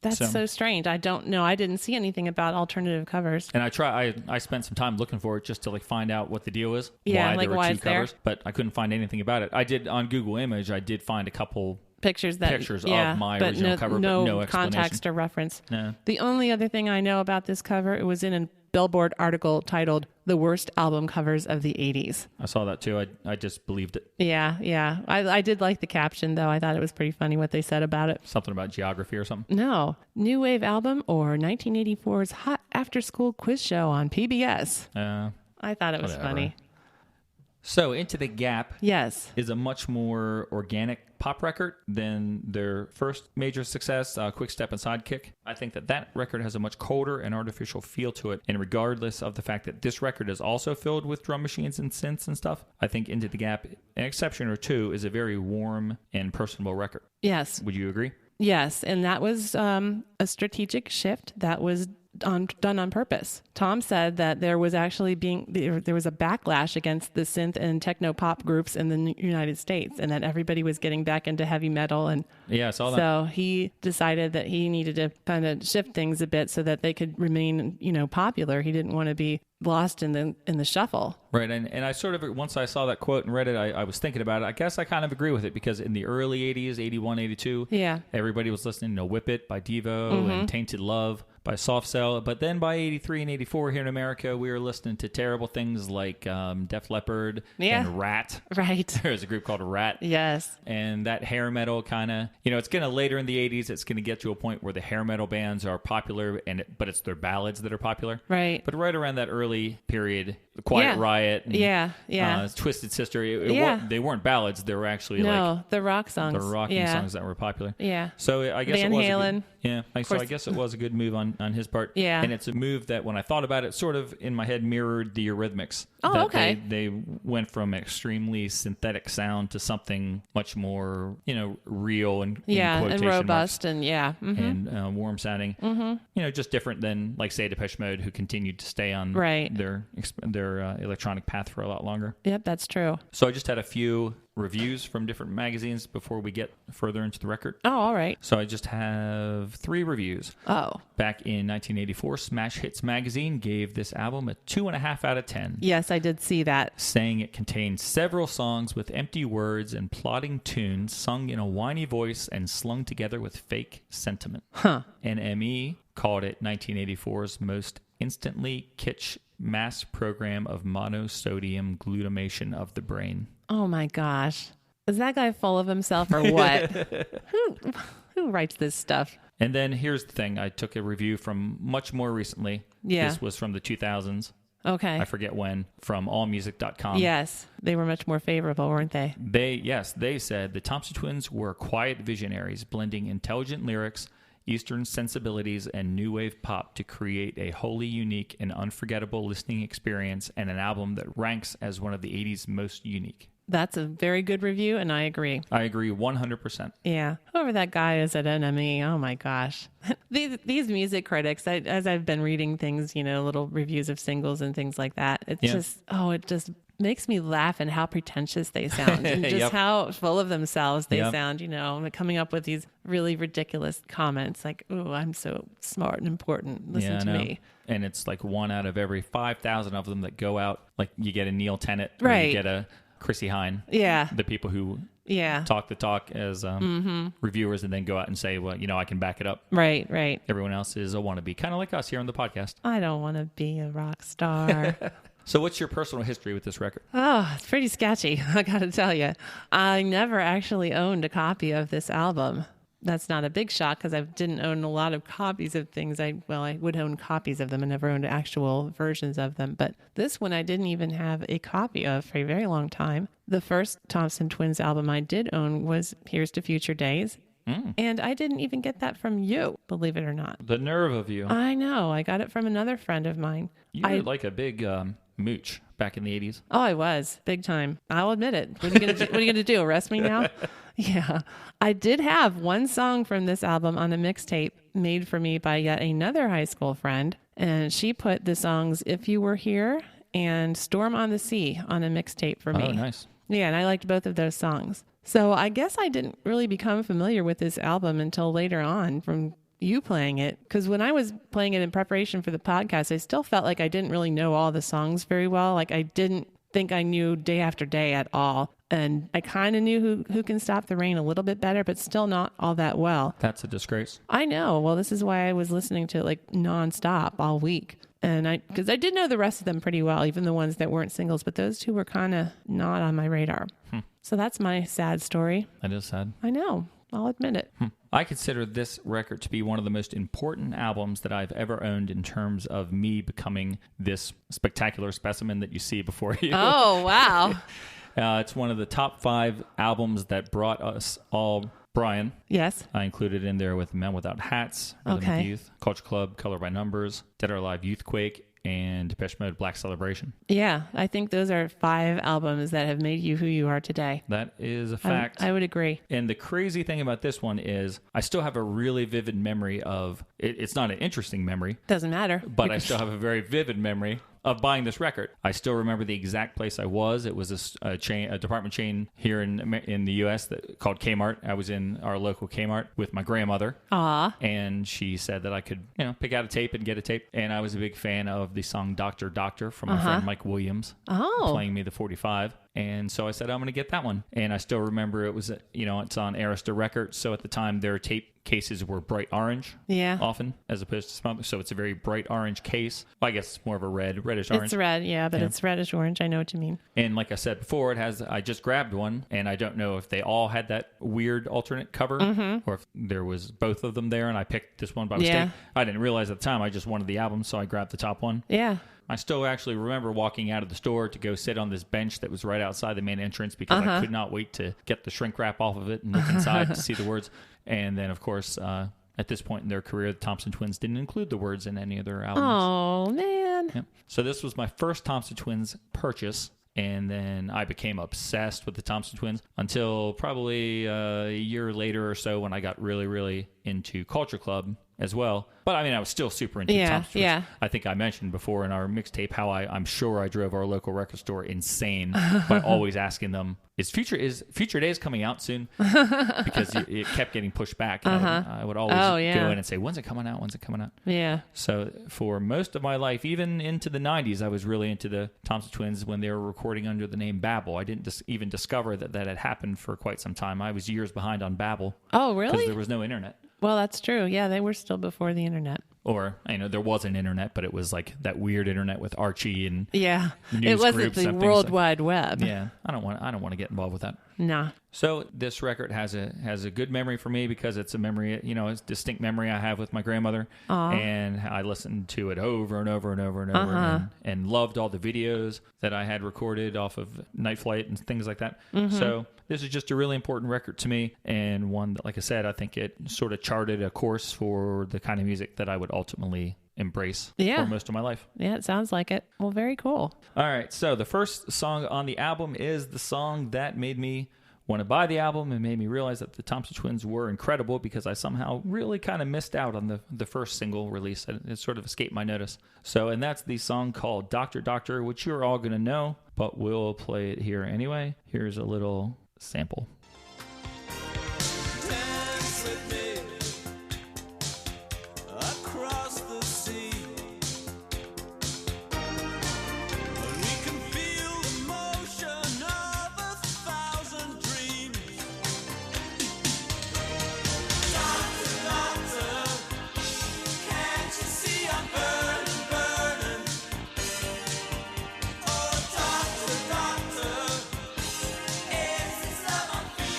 That's so strange. I don't know. I didn't see anything about alternative covers. And I spent some time looking for it just to like find out what the deal is. Yeah, why there were two covers, there? but I couldn't find anything about it. I did on Google Image. I did find a couple pictures of my original cover, but no explanation. Context or reference. No. The only other thing I know about this cover, it was in a Billboard article titled "The Worst Album Covers of the 80s." I saw that too. I just believed it. Yeah. I did like the caption though. I thought it was pretty funny what they said about it. Something about geography or something. No, new wave album or 1984's hot after school quiz show on PBS. I thought it was funny. So Into the Gap is a much more organic pop record than their first major success, Quick Step and Sidekick. I think that record has a much colder and artificial feel to it. And regardless of the fact that this record is also filled with drum machines and synths and stuff, I think Into the Gap, an exception or two, is a very warm and personable record. Yes. Would you agree? Yes. And that was a strategic shift that was done on purpose. Tom said that there was actually there was a backlash against the synth and techno pop groups in the United States, and that everybody was getting back into heavy metal. And yeah, I saw that. So he decided that he needed to kind of shift things a bit so that they could remain, popular. He didn't want to be lost in the shuffle. Right. And I sort of, once I saw that quote and read it, I was thinking about it. I guess I kind of agree with it because in the early 80s, 81, 82, everybody was listening to Whip It by Devo and Tainted Love by Soft Cell. But then by 83 and 84 here in America, we were listening to terrible things like Def Leppard and Rat. Right. There's a group called Rat. Yes. And that hair metal kind of, it's going to later in the 80s, it's going to get to a point where the hair metal bands are popular, but it's their ballads that are popular. Right. But right around that early period, Quiet Riot. And, Twisted Sister. They weren't ballads. They were actually the rock songs. The rocking songs that were popular. Yeah. So I guess Van it was Halen. So I guess it was a good move on his part. Yeah. And it's a move that when I thought about it, sort of in my head mirrored the Eurythmics. Oh, that okay. They went from extremely synthetic sound to something much more, real and and robust and and warm sounding. Mm-hmm. Just different than like say Depeche Mode, who continued to stay on their electronic path for a lot longer. Yep, that's true. So I just had a few reviews from different magazines before we get further into the record. Oh, all right. So I just have 3 reviews. Oh. Back in 1984, Smash Hits magazine gave this album a 2.5 out of 10. Yes, I did see that. Saying it contained several songs with empty words and plodding tunes sung in a whiny voice and slung together with fake sentiment. Huh. NME called it 1984's most instantly kitsch mass program of monosodium glutamation of the brain. Oh my gosh. Is that guy full of himself or what? Who writes this stuff? And then here's the thing. I took a review from much more recently. Yeah. This was from the 2000s. Okay. I forget when, from allmusic.com. Yes. They were much more favorable, weren't they? They said the Thompson Twins were quiet visionaries blending intelligent lyrics, Eastern sensibilities, and new wave pop to create a wholly unique and unforgettable listening experience and an album that ranks as one of the 80s most unique. That's a very good review, and I agree. I agree 100%. Yeah. Whoever that guy is at NME, oh my gosh. These music critics, as I've been reading things, little reviews of singles and things like that, it just makes me laugh and how pretentious they sound and just how full of themselves they sound, coming up with these really ridiculous comments like, "Ooh, I'm so smart and important. Listen to me." And it's like 1 out of every 5,000 of them that go out. Like you get a Neil Tennant or right. you get a Chrissy Hine. Yeah. The people who talk the talk as reviewers and then go out and say, well, I can back it up. Right. Everyone else is a wannabe, kind of like us here on the podcast. I don't want to be a rock star. So what's your personal history with this record? Oh, it's pretty sketchy, I got to tell you. I never actually owned a copy of this album. That's not a big shock because I didn't own a lot of copies of things. I would own copies of them and never owned actual versions of them. But this one I didn't even have a copy of for a very long time. The first Thompson Twins album I did own was Here's to Future Days. And I didn't even get that from you, believe it or not. The nerve of you. I know. I got it from another friend of mine. You were like a big mooch back in the 80s. Oh, I was. Big time. I'll admit it. What are you going to do? Arrest me now? Yeah. I did have one song from this album on a mixtape made for me by yet another high school friend. And she put the songs If You Were Here and Storm on the Sea on a mixtape for me. Oh, nice. Yeah, and I liked both of those songs. So I guess I didn't really become familiar with this album until later on from you playing it. Because when I was playing it in preparation for the podcast, I still felt like I didn't really know all the songs very well. Like I didn't think I knew Day After Day at all. And I kind of knew Who Can Stop the Rain a little bit better, but still not all that well. That's a disgrace. I know. Well, this is why I was listening to it like nonstop all week. And because I did know the rest of them pretty well, even the ones that weren't singles, but those two were kind of not on my radar. So that's my sad story. That is sad. I know. I'll admit it. I consider this record to be one of the most important albums that I've ever owned in terms of me becoming this spectacular specimen that you see before you. Oh, wow. It's one of the top 5 albums that brought us all Brian. Yes. I included in there with Men Without Hats, Rhythm of Youth, Culture Club, Color by Numbers, Dead or Alive, Youthquake, and Depeche Mode, Black Celebration. Yeah, I think those are 5 albums that have made you who you are today. That is a fact. I would agree. And the crazy thing about this one is I still have a really vivid memory of, it's not an interesting memory. Doesn't matter. But I still have a very vivid memory of buying this record. I still remember the exact place I was. It was a department chain here in the U.S. called Kmart. I was in our local Kmart with my grandmother. Aww. And she said that I could, pick out a tape and get a tape. And I was a big fan of the song Doctor Doctor from my friend Mike Williams. Playing me the 45. And so I said, I'm going to get that one. And I still remember it was, it's on Arista Records. So at the time, their tape cases were bright orange. Yeah. Often, as opposed to some other. So it's a very bright orange case. Well, I guess it's more of a reddish orange. It's red, yeah, but it's reddish orange. I know what you mean. And like I said before, I just grabbed one. And I don't know if they all had that weird alternate cover or if there was both of them there. And I picked this one by mistake. I didn't realize at the time. I just wanted the album, so I grabbed the top one. Yeah. I still actually remember walking out of the store to go sit on this bench that was right outside the main entrance because I could not wait to get the shrink wrap off of it and look inside to see the words. And then, of course, at this point in their career, the Thompson Twins didn't include the words in any of their albums. Oh, man. Yeah. So this was my first Thompson Twins purchase. And then I became obsessed with the Thompson Twins until probably a year later or so when I got really, really into Culture Club as well. But I mean, I was still super into Thompson Twins. Yeah. I think I mentioned before in our mixtape how I'm sure I drove our local record store insane by always asking them, is Future Days coming out soon? Because it kept getting pushed back. And I would always go in and say, when's it coming out? When's it coming out? Yeah. So for most of my life, even into the 90s, I was really into the Thompson Twins when they were recording under the name Babel. I didn't even discover that had happened for quite some time. I was years behind on Babel. Oh, really? Because there was no internet. Well, that's true. Yeah, they were still before the internet. Or, there was an internet, but it was like that weird internet with Archie and news it wasn't the World Wide Web. Yeah, I don't want to get involved with that. Nah. So this record has a good memory for me because it's a memory, it's a distinct memory I have with my grandmother. Aww. And I listened to it over and over and over and over and loved all the videos that I had recorded off of Night Flight and things like that. So this is just a really important record to me, and one that, like I said, I think it sort of charted a course for the kind of music that I would ultimately embrace for most of my life. Yeah, it sounds like it. Well, very cool. All right, so the first song on the album is the song that made me want to buy the album and made me realize that the Thompson Twins were incredible because I somehow really kind of missed out on the first single release. It sort of escaped my notice. And that's the song called Doctor Doctor, which you're all going to know, but we'll play it here anyway. Here's a little sample. Dance with me across the sea. We can feel the motion of 1,000 dreams. Doctor, doctor, can't you see I'm burning, burning? Oh, doctor, doctor, is this love I'm feeling?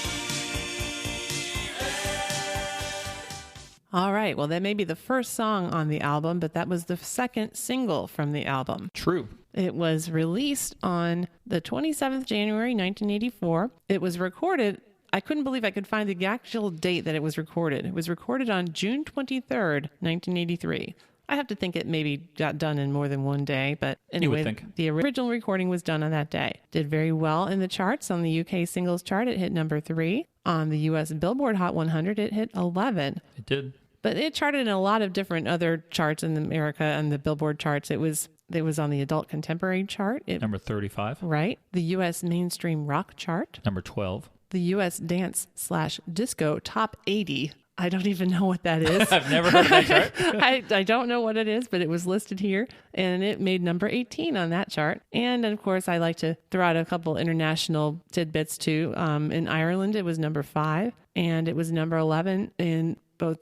All right. Well, that may be the first song on the album, but that was the second single from the album. True. It was released on the 27th January, 1984. It was recorded. I couldn't believe I could find the actual date that it was recorded. It was recorded on June 23rd, 1983. I have to think it maybe got done in more than one day, but anyway, the original recording was done on that day. Did very well in the charts. On the UK singles chart, it hit number 3. On the US Billboard Hot 100, it hit 11. It did. But it charted in a lot of different other charts in America and the Billboard charts. It was on the Adult Contemporary chart. Number 35. Right. The US Mainstream Rock chart. Number 12. The US Dance/Disco Top 80. I don't even know what that is. I've never heard of that chart. I don't know what it is, but it was listed here, and it made number 18 on that chart. And of course, I like to throw out a couple international tidbits too. In Ireland, it was number 5, and it was number 11 in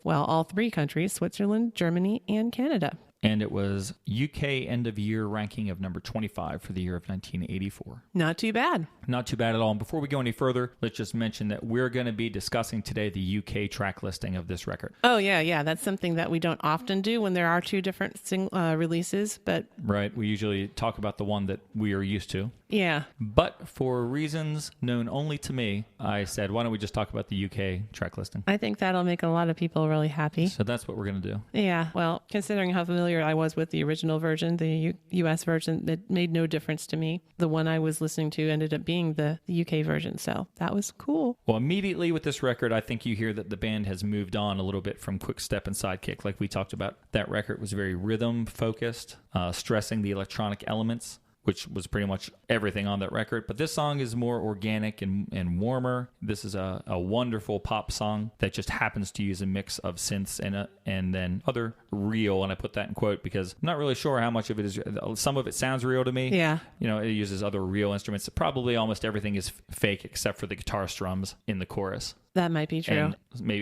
all 3 countries, Switzerland, Germany, and Canada. And it was UK end of year ranking of number 25 for the year of 1984. Not too bad. Not too bad at all. And before we go any further, let's just mention that we're going to be discussing today the UK track listing of this record. Oh, yeah. That's something that we don't often do when there are 2 different releases, but... Right. We usually talk about the one that we are used to. Yeah. But for reasons known only to me, I said, why don't we just talk about the UK track listing? I think that'll make a lot of people really happy. So that's what we're going to do. Yeah. Well, considering how familiar I was with the original version, the US version, it made no difference to me. The one I was listening to ended up being the UK version. So that was cool. Well, immediately with this record, I think you hear that the band has moved on a little bit from Quick Step and Sidekick, like we talked about. That record was very rhythm focused, stressing the electronic elements, which was pretty much everything on that record. But this song is more organic and warmer. This is a wonderful pop song that just happens to use a mix of synths and then other real, and I put that in quote because I'm not really sure how much of it is. Some of it sounds real to me. Yeah. It uses other real instruments. Probably almost everything is fake except for the guitar strums in the chorus. That might be true.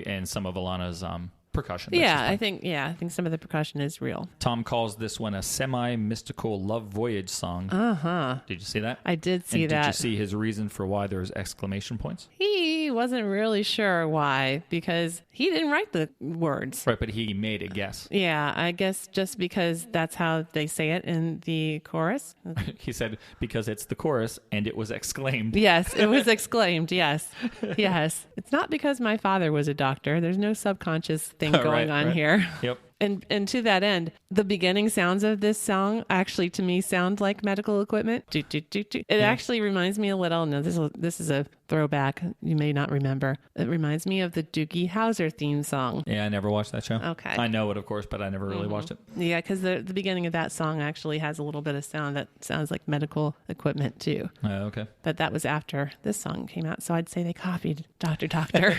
And some of Alana's percussion. I think some of the percussion is real. Tom calls this one a semi-mystical love voyage song. Uh-huh. Did you see that? I did see that. Did you see his reason for why there's exclamation points? He wasn't really sure why, because he didn't write the words. Right, but he made a guess. Yeah, I guess just because that's how they say it in the chorus. He said, because it's the chorus and it was exclaimed. Yes, it was exclaimed. Yes. Yes. It's not because my father was a doctor. There's no subconscious thing going on here. Yep. And to that end, the beginning sounds of this song actually to me sound like medical equipment. It actually reminds me a little. No, this is a throwback. You may not remember. It reminds me of the Doogie Howser theme song. Yeah, I never watched that show. Okay. I know it, of course, but I never really watched it. Yeah, because the beginning of that song actually has a little bit of sound that sounds like medical equipment too. Okay. But that was after this song came out, so I'd say they copied Dr. Doctor.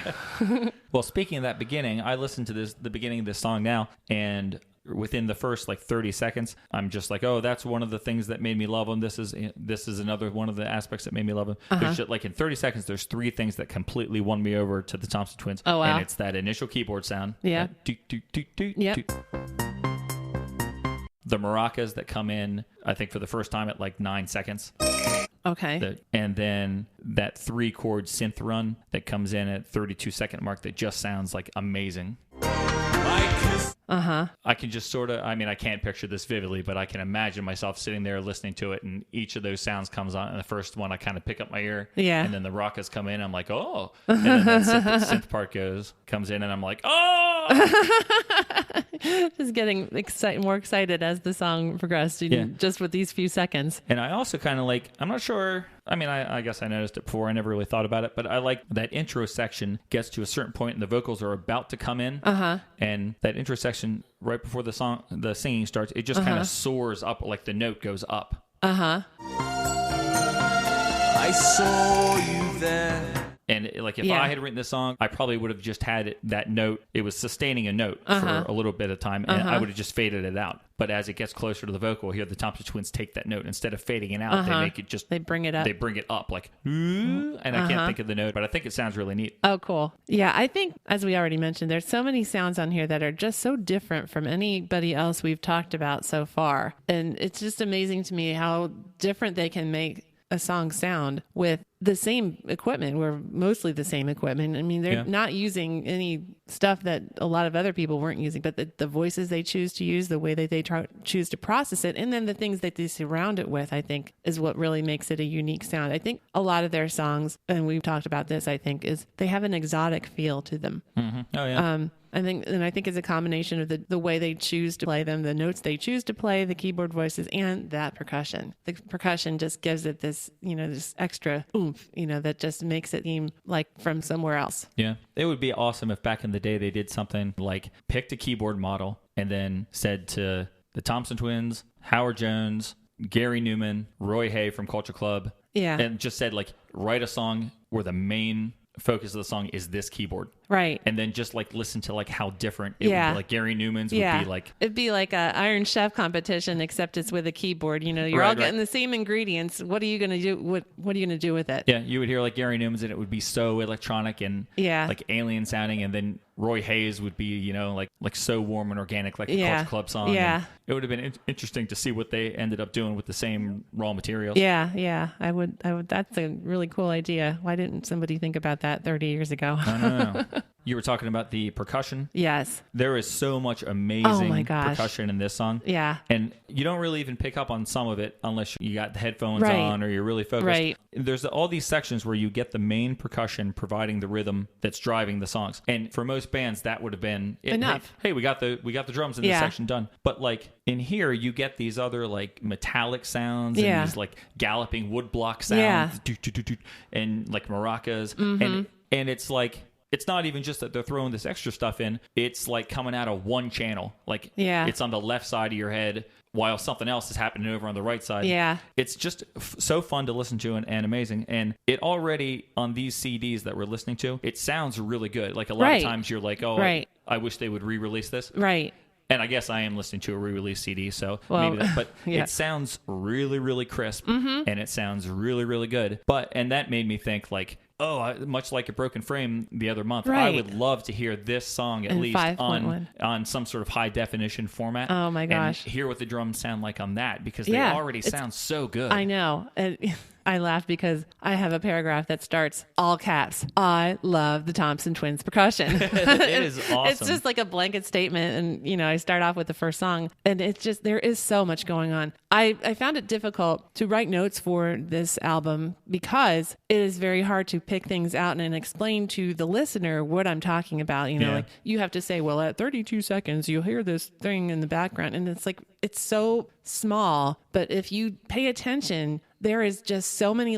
Well, speaking of that beginning, I listened to the beginning of this song now, and within the first 30 seconds, I'm just like, oh, that's one of the things that made me love him. This is another one of the aspects that made me love him. There's just, in 30 seconds, there's 3 things that completely won me over to the Thompson Twins. Oh, wow. And it's that initial keyboard sound. Yeah. Yep. The maracas that come in, I think, for the first time at 9 seconds. Okay. And then that 3-chord synth run that comes in at 32-second mark that just sounds amazing. I can just I can't picture this vividly, but I can imagine myself sitting there listening to it, and each of those sounds comes on, and the first one I kind of pick up my ear, yeah, and then the maracas come in, I'm like, oh, and then that synth part comes in, and I'm like, oh! Just getting more excited as the song progressed, just with these few seconds. And I also kind of I'm not sure, I guess I noticed it before, I never really thought about it, but I like that intro section gets to a certain point and the vocals are about to come in, and that intro section right before the singing starts, it just kind of soars up, the note goes up. I saw you there. And if I had written this song, I probably would have just had that note. It was sustaining a note for a little bit of time, and I would have just faded it out. But as it gets closer to the vocal, here the Thompson Twins take that note. Instead of fading it out, they make it they bring it up. They bring it up ooh, and I can't think of the note, but I think it sounds really neat. Oh, cool. Yeah, I think, as we already mentioned, there's so many sounds on here that are just so different from anybody else we've talked about so far. And it's just amazing to me how different they can make a song sound with the same equipment. We're mostly the same equipment. I mean, they're not using any stuff that a lot of other people weren't using, but the voices they choose to use, the way that they choose to process it, and then the things that they surround it with, I think, is what really makes it a unique sound. I think a lot of their songs, and we've talked about this, I think, is they have an exotic feel to them. Mm-hmm. Oh, yeah. I think it's a combination of the way they choose to play them, the notes they choose to play, the keyboard voices, and that percussion. The percussion just gives it this, this extra oomph, that just makes it seem like from somewhere else. Yeah. It would be awesome if back in the day they did something like picked a keyboard model and then said to the Thompson Twins, Howard Jones, Gary Newman, Roy Hay from Culture Club, and just said, write a song where the main focus of the song is this keyboard. Right. And then just listen to how different it would be. Gary Newman's would be it'd be like a Iron Chef competition, except it's with a keyboard. You're all getting the same ingredients. What are you going to do? What are you going to do with it? Yeah, you would hear Gary Newman's and it would be so electronic and alien sounding, and then Roy Hayes would be, so warm and organic, like the Culture Club song. Yeah. And it would have been interesting to see what they ended up doing with the same raw materials. Yeah. I would. That's a really cool idea. Why didn't somebody think about that 30 years ago? I don't know. You were talking about the percussion. Yes. There is so much amazing percussion in this song. Yeah. And you don't really even pick up on some of it unless you got the headphones on or you're really focused. Right. There's all these sections where you get the main percussion providing the rhythm that's driving the songs. And for most bands, that would have been enough. Hey, we got the drums in this section done. But in here, you get these other metallic sounds and these galloping woodblock sounds and maracas. Mm-hmm. And it's it's not even just that they're throwing this extra stuff in. It's coming out of one channel. It's on the left side of your head while something else is happening over on the right side. Yeah. It's just so fun to listen to and amazing. And it already, on these CDs that we're listening to, it sounds really good. A lot of times you're I wish they would re-release this. Right. And I guess I am listening to a re-release CD, so maybe that. But it sounds really, really crisp, and it sounds really, really good. And that made me think much like A Broken Frame the other month, I would love to hear this song at least on some sort of high definition format. Oh my gosh. And hear what the drums sound like on that, because they already sound so good. I know. I laughed because I have a paragraph that starts all caps. I love the Thompson Twins percussion. It is awesome. It's just like a blanket statement. And, you know, I start off with the first song and it's just, there is so much going on. I found it difficult to write notes for this album because it is very hard to pick things out and explain to the listener what I'm talking about. You know, like you have to say, well, at 32 seconds, you'll hear this thing in the background. And it's like, it's so small, but if you pay attention, there is just so many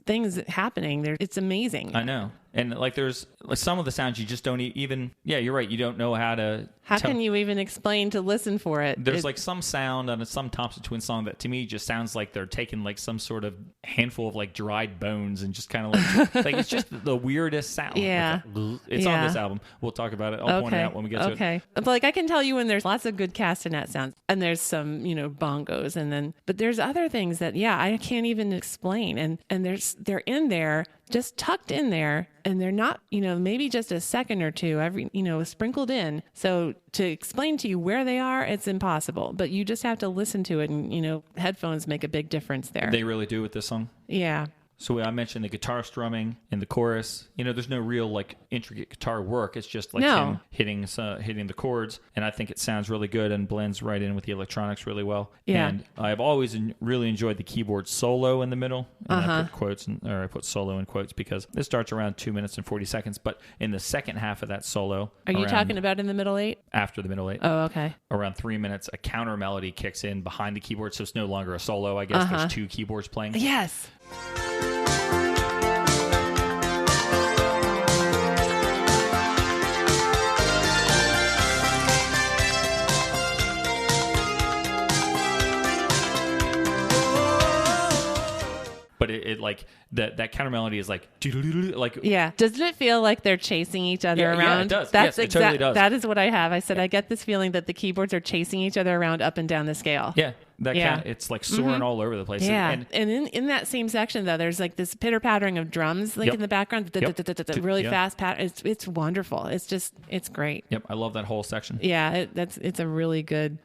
things happening there. It's amazing. I know. And like there's like some of the sounds you just don't even, yeah, you're right. You don't know how to. How can you even explain to listen for it? There's like some sound on some Thompson Twin song that to me just sounds like they're taking like some sort of handful of like dried bones and just kind of like, like it's just the weirdest sound. Yeah. Like it's on this album. We'll talk about it. I'll point it out when we get to it. Okay. But like I can tell you when there's lots of good castanet sounds and there's some, you know, bongos and then, but there's other things that, I can't even explain. And they're in there, just tucked in there, and they're not, you know, maybe just a second or two every, you know, sprinkled in. So to explain to you where they are, it's impossible, but you just have to listen to it, and, you know, headphones make a big difference there. They really do with this song. Yeah. So I mentioned the guitar strumming in the chorus. You know, there's no real like intricate guitar work. It's just like him hitting the chords, and I think it sounds really good and blends right in with the electronics really well. Yeah. And I've always really enjoyed the keyboard solo in the middle. And I put solo in quotes because this starts around 2 minutes and 40 seconds. But in the second half of that solo, are you talking about in the middle eight? After the middle eight. Oh, okay. Around 3 minutes, a counter melody kicks in behind the keyboard, so it's no longer a solo. I guess there's two keyboards playing. Yes. But it like that counter melody is like like Doesn't it feel like they're chasing each other around? Yeah, it does. That's yes, it totally does. That is what I have. I said I get this feeling that the keyboards are chasing each other around up and down the scale. Yeah. It's like soaring all over the place. Yeah. And in that same section though, there's like this pitter pattering of drums like in the background, really fast pattern. It's wonderful. It's great. Yep. I love that whole section. Yeah. It's a really good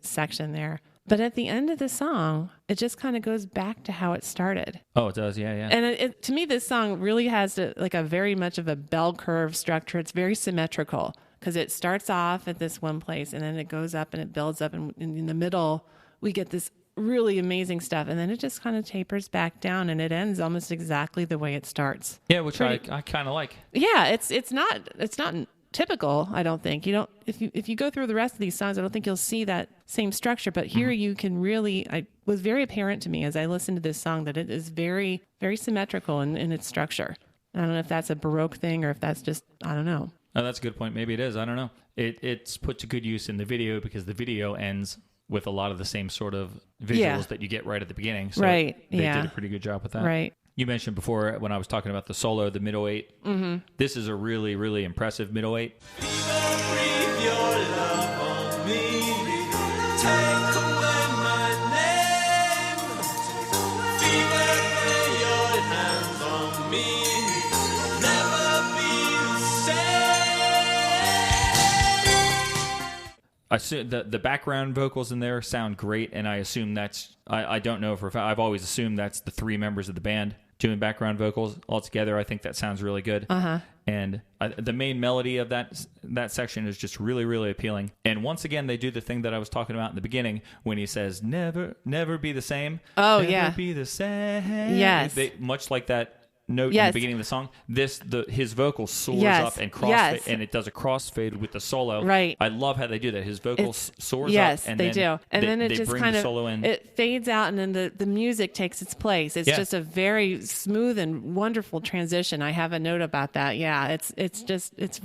section there. But at the end of the song, it just kind of goes back to how it started. Oh, it does. Yeah. And to me, this song really has like a very much of a bell curve structure. It's very symmetrical because it starts off at this one place and then it goes up and it builds up. And in the middle, we get this really amazing stuff. And then it just kind of tapers back down and it ends almost exactly the way it starts. Yeah, which I kind of like. Yeah, it's not typical, I don't think. You don't if you go through the rest of these songs, I don't think you'll see that same structure, but here you can really it was very apparent to me as I listened to this song that it is very, very symmetrical in its structure. I don't know if that's a Baroque thing or if that's just, I don't know. Oh, that's a good point. Maybe it is. I don't know. It's put to good use in the video because the video ends with a lot of the same sort of visuals that you get right at the beginning. So they did a pretty good job with that. Right. You mentioned before when I was talking about the solo, the middle eight. Mm-hmm. This is a really, really impressive middle eight. Breathe your love on me. Take away my name. Fever, lay your hands on me. Never be the same. I assume the background vocals in there sound great, and I assume that's I don't know for a fact. I've always assumed that's the three members of the band doing background vocals all together. I think that sounds really good. And the main melody of that section is just really, really appealing. And once again, they do the thing that I was talking about in the beginning when he says, never be the same. Oh, never be the same. Yes. Much like that note in the beginning of the song, his vocal soars up and crossfade, and it does a crossfade with the solo. Right. I love how they do that. His vocal soars up. Yes, And they then do. And then it they just bring kind the of solo in. It fades out, and then the music takes its place. It's just a very smooth and wonderful transition. I have a note about that. Yeah, it's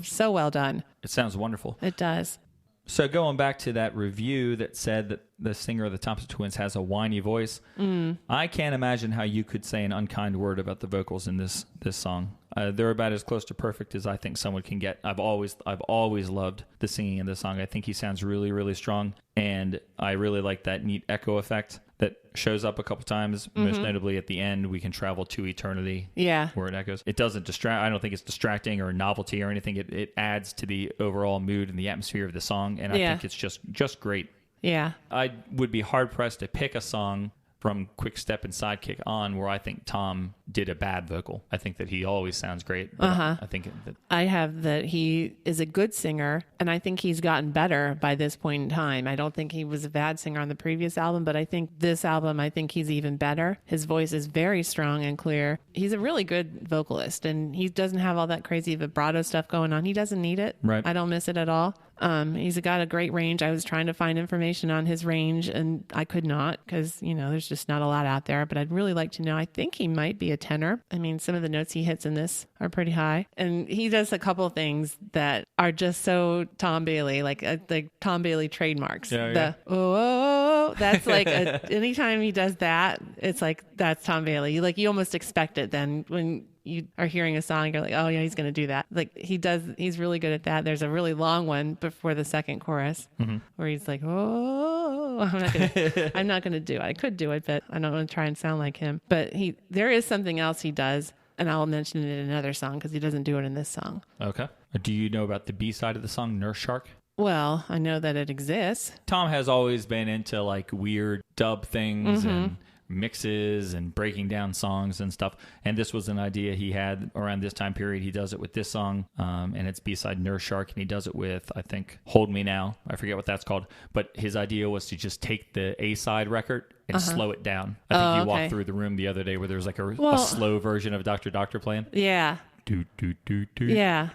so well done. It sounds wonderful. It does. So going back to that review that said that the singer of the Thompson Twins has a whiny voice, I can't imagine how you could say an unkind word about the vocals in this song. They're about as close to perfect as I think someone can get. I've always loved the singing in this song. I think he sounds really, really strong, and I really like that neat echo effect that shows up a couple times, most notably at the end, we can travel to eternity, where it echoes. It doesn't distract. I don't think it's distracting or novelty or anything. It adds to the overall mood and the atmosphere of the song, and I think it's just great. Yeah. I would be hard-pressed to pick a song from Quick Step and Sidekick on where I think Tom did a bad vocal. I think that he always sounds great. But I think that I have that he is a good singer, and I think he's gotten better by this point in time. I don't think he was a bad singer on the previous album, but I think this album, I think he's even better. His voice is very strong and clear. He's a really good vocalist, and he doesn't have all that crazy vibrato stuff going on. He doesn't need it. Right. I don't miss it at all. He's got a great range. I was trying to find information on his range, and I could not because, there's just not a lot out there. But I'd really like to know. I think he might be a tenor. I mean, some of the notes he hits in this are pretty high. And he does a couple things that are just so Tom Bailey, like Tom Bailey trademarks. Yeah. That's like anytime he does that, it's like, that's Tom Bailey. You almost expect it then when you are hearing a song, you're like, oh yeah, he's going to do that. Like he's really good at that. There's a really long one before the second chorus where he's like, oh, I'm not going to do it. I could do it, but I don't want to try and sound like him. But there is something else he does, and I'll mention it in another song because he doesn't do it in this song. Okay. Do you know about the B-side of the song, Nurse Shark? Well, I know that it exists. Tom has always been into like weird dub things and mixes and breaking down songs and stuff. And this was an idea he had around this time period. He does it with this song, and it's B-side Nurse Shark, and he does it with, I think, Hold Me Now. I forget what that's called. But his idea was to just take the A-side record and slow it down. I think you walked through the room the other day where there was like a slow version of Dr. Doctor playing. Yeah. Yeah.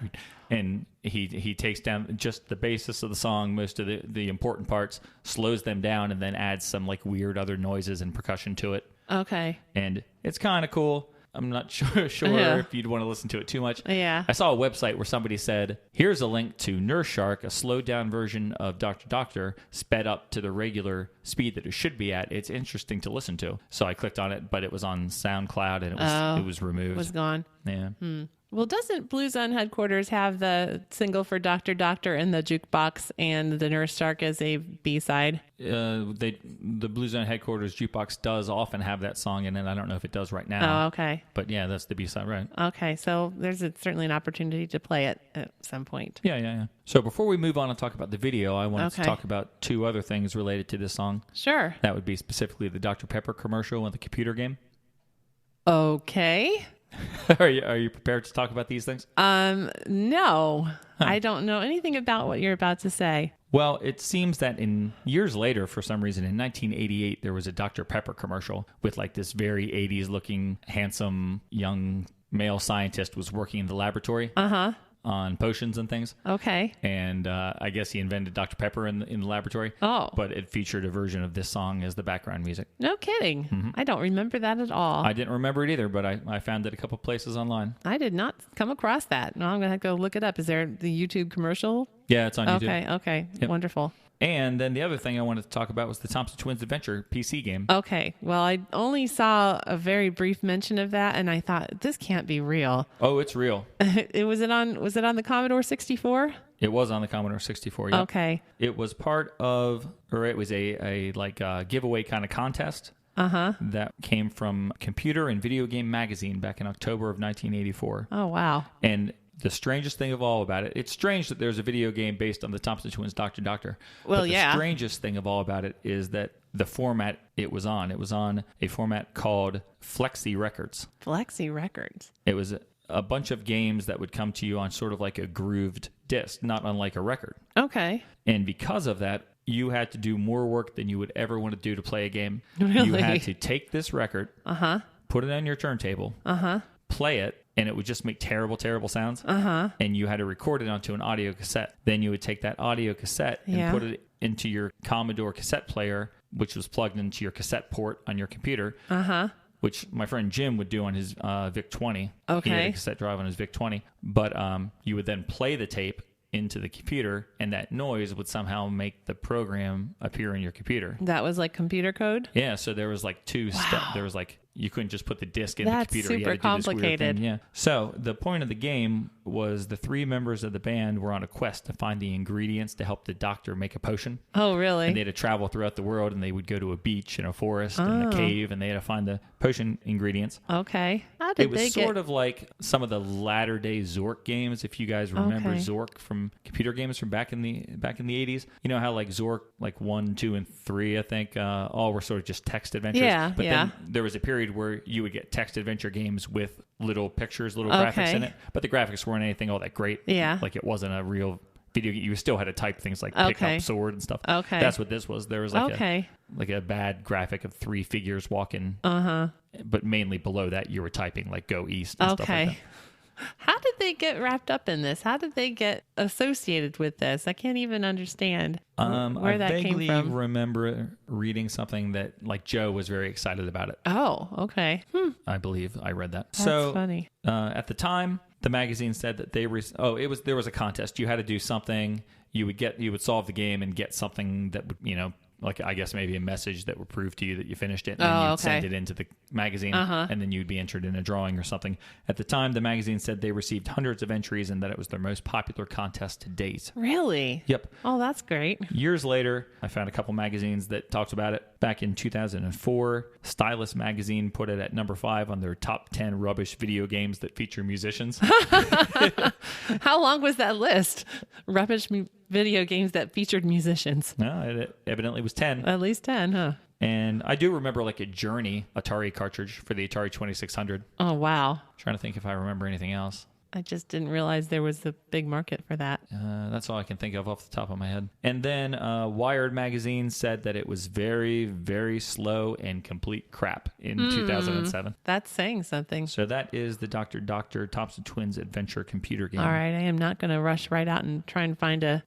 And he takes down just the basis of the song, most of the important parts, slows them down, and then adds some like weird other noises and percussion to it. Okay. And it's kind of cool. I'm not sure if you'd want to listen to it too much. Yeah. I saw a website where somebody said, here's a link to Nurse Shark, a slowed down version of Dr. Doctor, sped up to the regular speed that it should be at. It's interesting to listen to. So I clicked on it, but it was on SoundCloud and it was removed. It was gone. Yeah. Well, doesn't Blue Zone Headquarters have the single for Dr. Doctor in the jukebox and the Nurse Shark as a B-side? The Blue Zone Headquarters jukebox does often have that song in it. I don't know if it does right now. Oh, okay. But yeah, that's the B-side, right? Okay, so there's certainly an opportunity to play it at some point. Yeah. So before we move on and talk about the video, I wanted to talk about two other things related to this song. Sure. That would be specifically the Dr. Pepper commercial and the computer game. Okay. Are you prepared to talk about these things? No. I don't know anything about what you're about to say. Well, it seems that years later, for some reason, in 1988, there was a Dr. Pepper commercial with like this very 80s looking, handsome, young male scientist was working in the laboratory. On potions and things. Okay. And I guess he invented Dr. Pepper in the laboratory. Oh. But it featured a version of this song as the background music. No kidding. I don't remember that at all. I didn't remember it either, but I found it a couple places online. I did not come across that. No, I'm going to go look it up. Is there the YouTube commercial? Yeah, it's on YouTube. Okay. Yep. Wonderful. And then the other thing I wanted to talk about was the Thompson Twins Adventure PC game. Okay. Well, I only saw a very brief mention of that, and I thought, this can't be real. Oh, it's real. Was it on the Commodore 64? It was on the Commodore 64, yeah. Okay. It was part of, or it was a giveaway kind of contest. That came from Computer and Video Game Magazine back in October of 1984. Oh, wow. And the strangest thing of all about it, it's strange that there's a video game based on the Thompson Twins Dr. Doctor. Well, but the yeah. strangest thing of all about it is that the format it was on a format called Flexi Records. Flexi Records. It was a bunch of games that would come to you on sort of like a grooved disc, not unlike a record. Okay. And because of that, you had to do more work than you would ever want to do to play a game. Really? You had to take this record, put it on your turntable, play it, and it would just make terrible, terrible sounds. And you had to record it onto an audio cassette. Then you would take that audio cassette and put it into your Commodore cassette player, which was plugged into your cassette port on your computer. Which my friend Jim would do on his VIC-20. Okay. He had a cassette drive on his VIC-20. But you would then play the tape into the computer, and that noise would somehow make the program appear in your computer. That was like computer code? Yeah, so there was like two steps. There was like, you couldn't just put the disc in That's the computer. super You had to do this weird complicated. thing. Yeah. So the point of the game was the 3 members of the band were on a quest to find the ingredients to help the doctor make a potion. Oh, really? And they had to travel throughout the world, and they would go to a beach and a forest and a cave, and they had to find the potion ingredients. Okay. How did It was they sort of like some of the latter-day Zork games, if you guys remember Zork from computer games from back in the 80s. You know how like Zork, like 1, 2, and 3, I think, all were sort of just text adventures. Yeah, but then there was a period where you would get text adventure games with little pictures, little graphics in it, but the graphics weren't anything all that great. Yeah. Like it wasn't a real video game. You still had to type things like pick up sword and stuff. Okay. That's what this was. There was like a bad graphic of 3 figures walking. But mainly below that, you were typing like go east and stuff like that. How did they get wrapped up in this? How did they get associated with this? I can't even understand where that came from. I vaguely remember reading something that like Joe was very excited about it. Oh, okay. I believe I read that. That's funny. At the time, the magazine said that there was a contest. You had to do something. You would solve the game and get something that would, like I guess maybe a message that would prove to you that you finished it, and then you'd send it into the magazine, and then you'd be entered in a drawing or something. At the time, the magazine said they received hundreds of entries and that it was their most popular contest to date. Really? Yep. Oh, that's great. Years later, I found a couple magazines that talked about it. Back in 2004, Stylus magazine put it at number 5 on their top 10 rubbish video games that feature musicians. How long was that list? Rubbish video games that featured musicians. No, it evidently was 10. At least 10, huh? And I do remember like a Journey Atari cartridge for the Atari 2600. Oh, wow. Trying to think if I remember anything else. I just didn't realize there was a big market for that. That's all I can think of off the top of my head. And then Wired magazine said that it was very, very slow and complete crap in 2007. That's saying something. So that is the Dr. Thompson Twins adventure computer game. All right, I am not going to rush right out and try and find a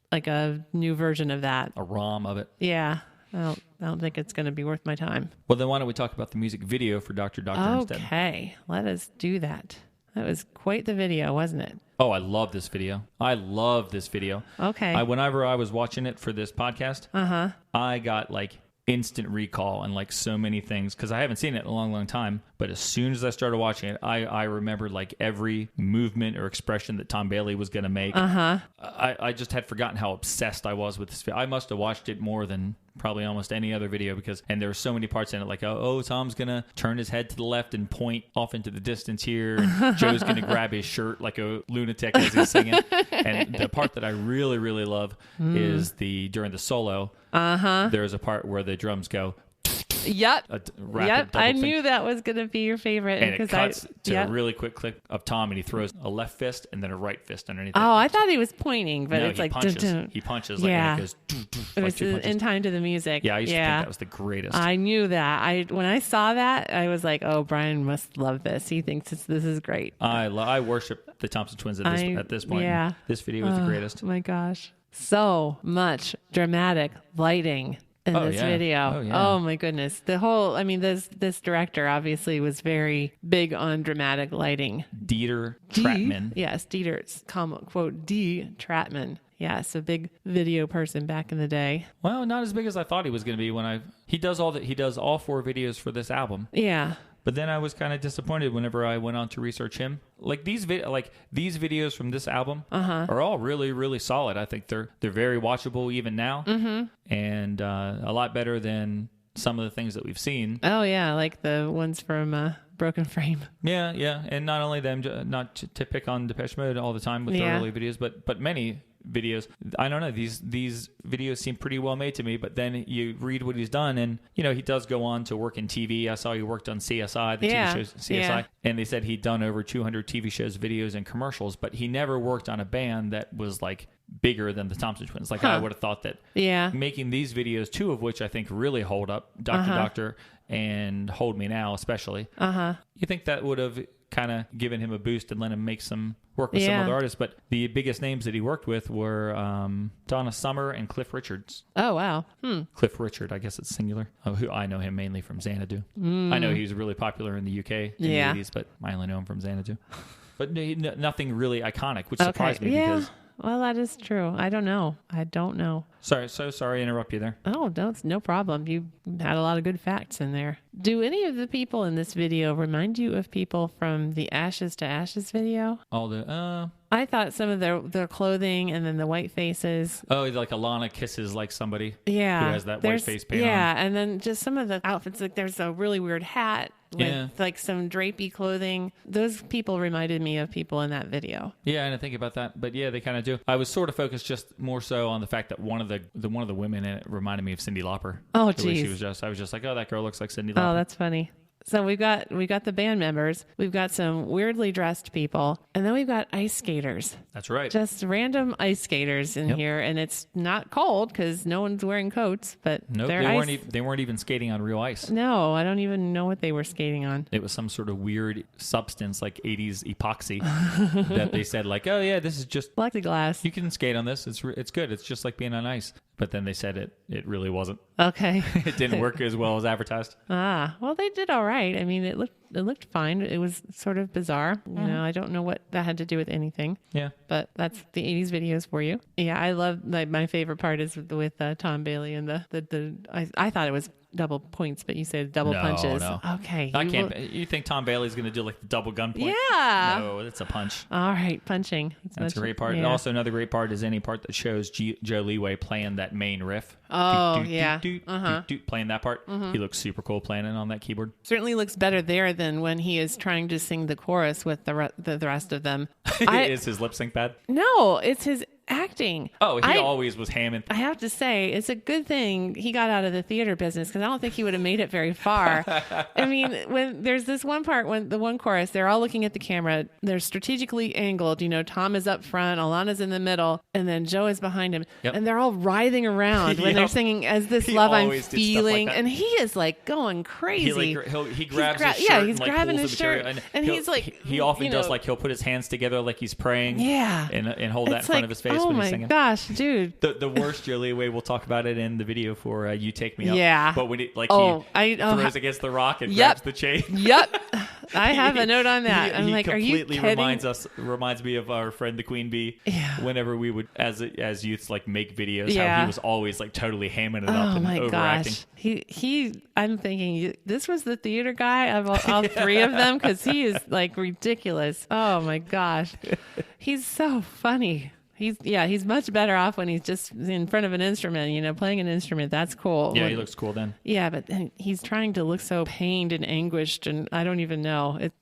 new version of that. A ROM of it. Yeah. I don't think it's going to be worth my time. Well, then why don't we talk about the music video for Dr. Doctor instead? Okay, let us do that. That was quite the video, wasn't it? Oh, I love this video. Okay. Whenever I was watching it for this podcast, I got like instant recall and like so many things because I haven't seen it in a long, long time. But as soon as I started watching it, I remembered like every movement or expression that Tom Bailey was going to make. I just had forgotten how obsessed I was with this video. I must have watched it more than probably almost any other video and there were so many parts in it like, Tom's going to turn his head to the left and point off into the distance here. And Joe's going to grab his shirt like a lunatic as he's singing. And the part that I really, really love is during the solo, there's a part where the drums go, Yep. I thing. knew that was going to be your favorite. And it cuts to a really quick clip of Tom, and he throws a left fist and then a right fist underneath it. Oh, I thought he was pointing, but no, it's like... He punches like, and it goes... It was in time to the music. Yeah, I used to think that was the greatest. I knew that. When I saw that, I was like, oh, Brian must love this. He thinks this is great. I worship the Thompson Twins at this point. Yeah. This video is the greatest. Oh, my gosh. So much dramatic lighting in this video. Oh my goodness. This director obviously was very big on dramatic lighting. Dieter Trattmann. Yes, Dieter's quote D Trattmann. Yes, a big video person back in the day. Well, not as big as I thought he was going to be he does all 4 videos for this album. Yeah. But then I was kind of disappointed whenever I went on to research him. Like these videos from this album are all really, really solid. I think they're very watchable even now, and a lot better than some of the things that we've seen. Oh yeah, like the ones from Broken Frame. Yeah, and not only them, not to pick on Depeche Mode all the time with their early videos, but many videos. I don't know, these videos seem pretty well made to me, but then you read what he's done, and he does go on to work in TV. I saw he worked on CSI, the TV shows CSI, and they said he'd done over 200 TV shows, videos, and commercials, but he never worked on a band that was like bigger than the Thompson Twins. Like I would have thought that making these videos, 2 of which I think really hold up, Doctor and Hold Me Now especially, you think that would have kind of given him a boost and let him make some work with some other artists. But the biggest names that he worked with were Donna Summer and Cliff Richards. Oh, wow. Cliff Richard, I guess it's singular. Who I know him mainly from Xanadu. I know he was really popular in the UK in the 80s, but I only know him from Xanadu. But nothing really iconic, which surprised me because well, that is true. I don't know. Sorry, so sorry to interrupt you there. Oh, no problem. You had a lot of good facts in there. Do any of the people in this video remind you of people from the Ashes to Ashes video? All the I thought some of their clothing and then the white faces. oh, like Alana kisses like somebody. Yeah. Who has that white face paint on. Yeah, and then just some of the outfits. Like there's a really weird hat with like some drapey clothing. Those people reminded me of people in that video. Yeah, I didn't think about that, but yeah, they kind of do. I was sort of focused just more so on the fact that one of the women in it reminded me of Cyndi Lauper. Oh, The way she geez. was I was just like, oh, that girl looks like Cyndi Lauper. Oh, that's funny. So we got the band members. We've got some weirdly dressed people, and then we've got ice skaters. That's right. Just random ice skaters in here, and it's not cold because no one's wearing coats. But Nope, they're they weren't even skating on real ice. No, I don't even know what they were skating on. It was some sort of weird substance like 80s epoxy that they said like, oh yeah, this is just, Plexiglass. you can skate on this. It's good. It's just like being on ice. But then they said it really wasn't. Okay. It didn't work as well as advertised. Well, they did all right. I mean, it looked fine. It was sort of bizarre. You know, I don't know what that had to do with anything. Yeah. But that's the 80s videos for you. Yeah, I love, like, my favorite part is with Tom Bailey and I thought it was double points, but you said double punches. No. Okay. You think Tom Bailey's going to do like the double gun point? Yeah. No, it's a punch. All right, punching. That's a great part. Yeah. And also another great part is any part that shows Joe Leeway playing that main riff. Oh, Doot, doot, yeah. doot, doot, doot, doot, playing that part. He looks super cool playing it on that keyboard. Certainly looks better there than when he is trying to sing the chorus with the rest of them. Is his lip sync bad? No, it's his acting. Oh, he always was hamming. I have to say, it's a good thing he got out of the theater business because I don't think he would have made it very far. I mean, when there's this one part, when the one chorus, they're all looking at the camera. They're strategically angled. You know, Tom is up front, Alana's in the middle, and then Joe is behind him. Yep. And they're all writhing around when they're singing "As This He Love I'm always did stuff like Feeling," that. and he is like going crazy. He grabs his shirt he's and like grabbing pulls his the material, shirt, and he's like, he often you does know, like he'll put his hands together like he's praying. Yeah. And hold that in It's front like, of his face oh when he's my singing. gosh, dude. The worst Joe Leeway, we'll talk about it in the video for "You Take Me Up." Yeah. But when he throws against the rock and Yep. grabs the chain. Yep. I have a note on that. I'm he like, are you completely kidding? reminds me of our friend the Queen Bee. Yeah. Whenever we would, as youths, like make videos, how Yeah. he was always like totally hamming it up Oh and my overacting. gosh. I'm thinking this was the theater guy of all three of them because he is like ridiculous. Oh my gosh. He's so funny. He's much better off when he's just in front of an instrument, you know, playing an instrument. That's cool. Yeah, he looks cool then. Yeah, but then he's trying to look so pained and anguished, and I don't even know. It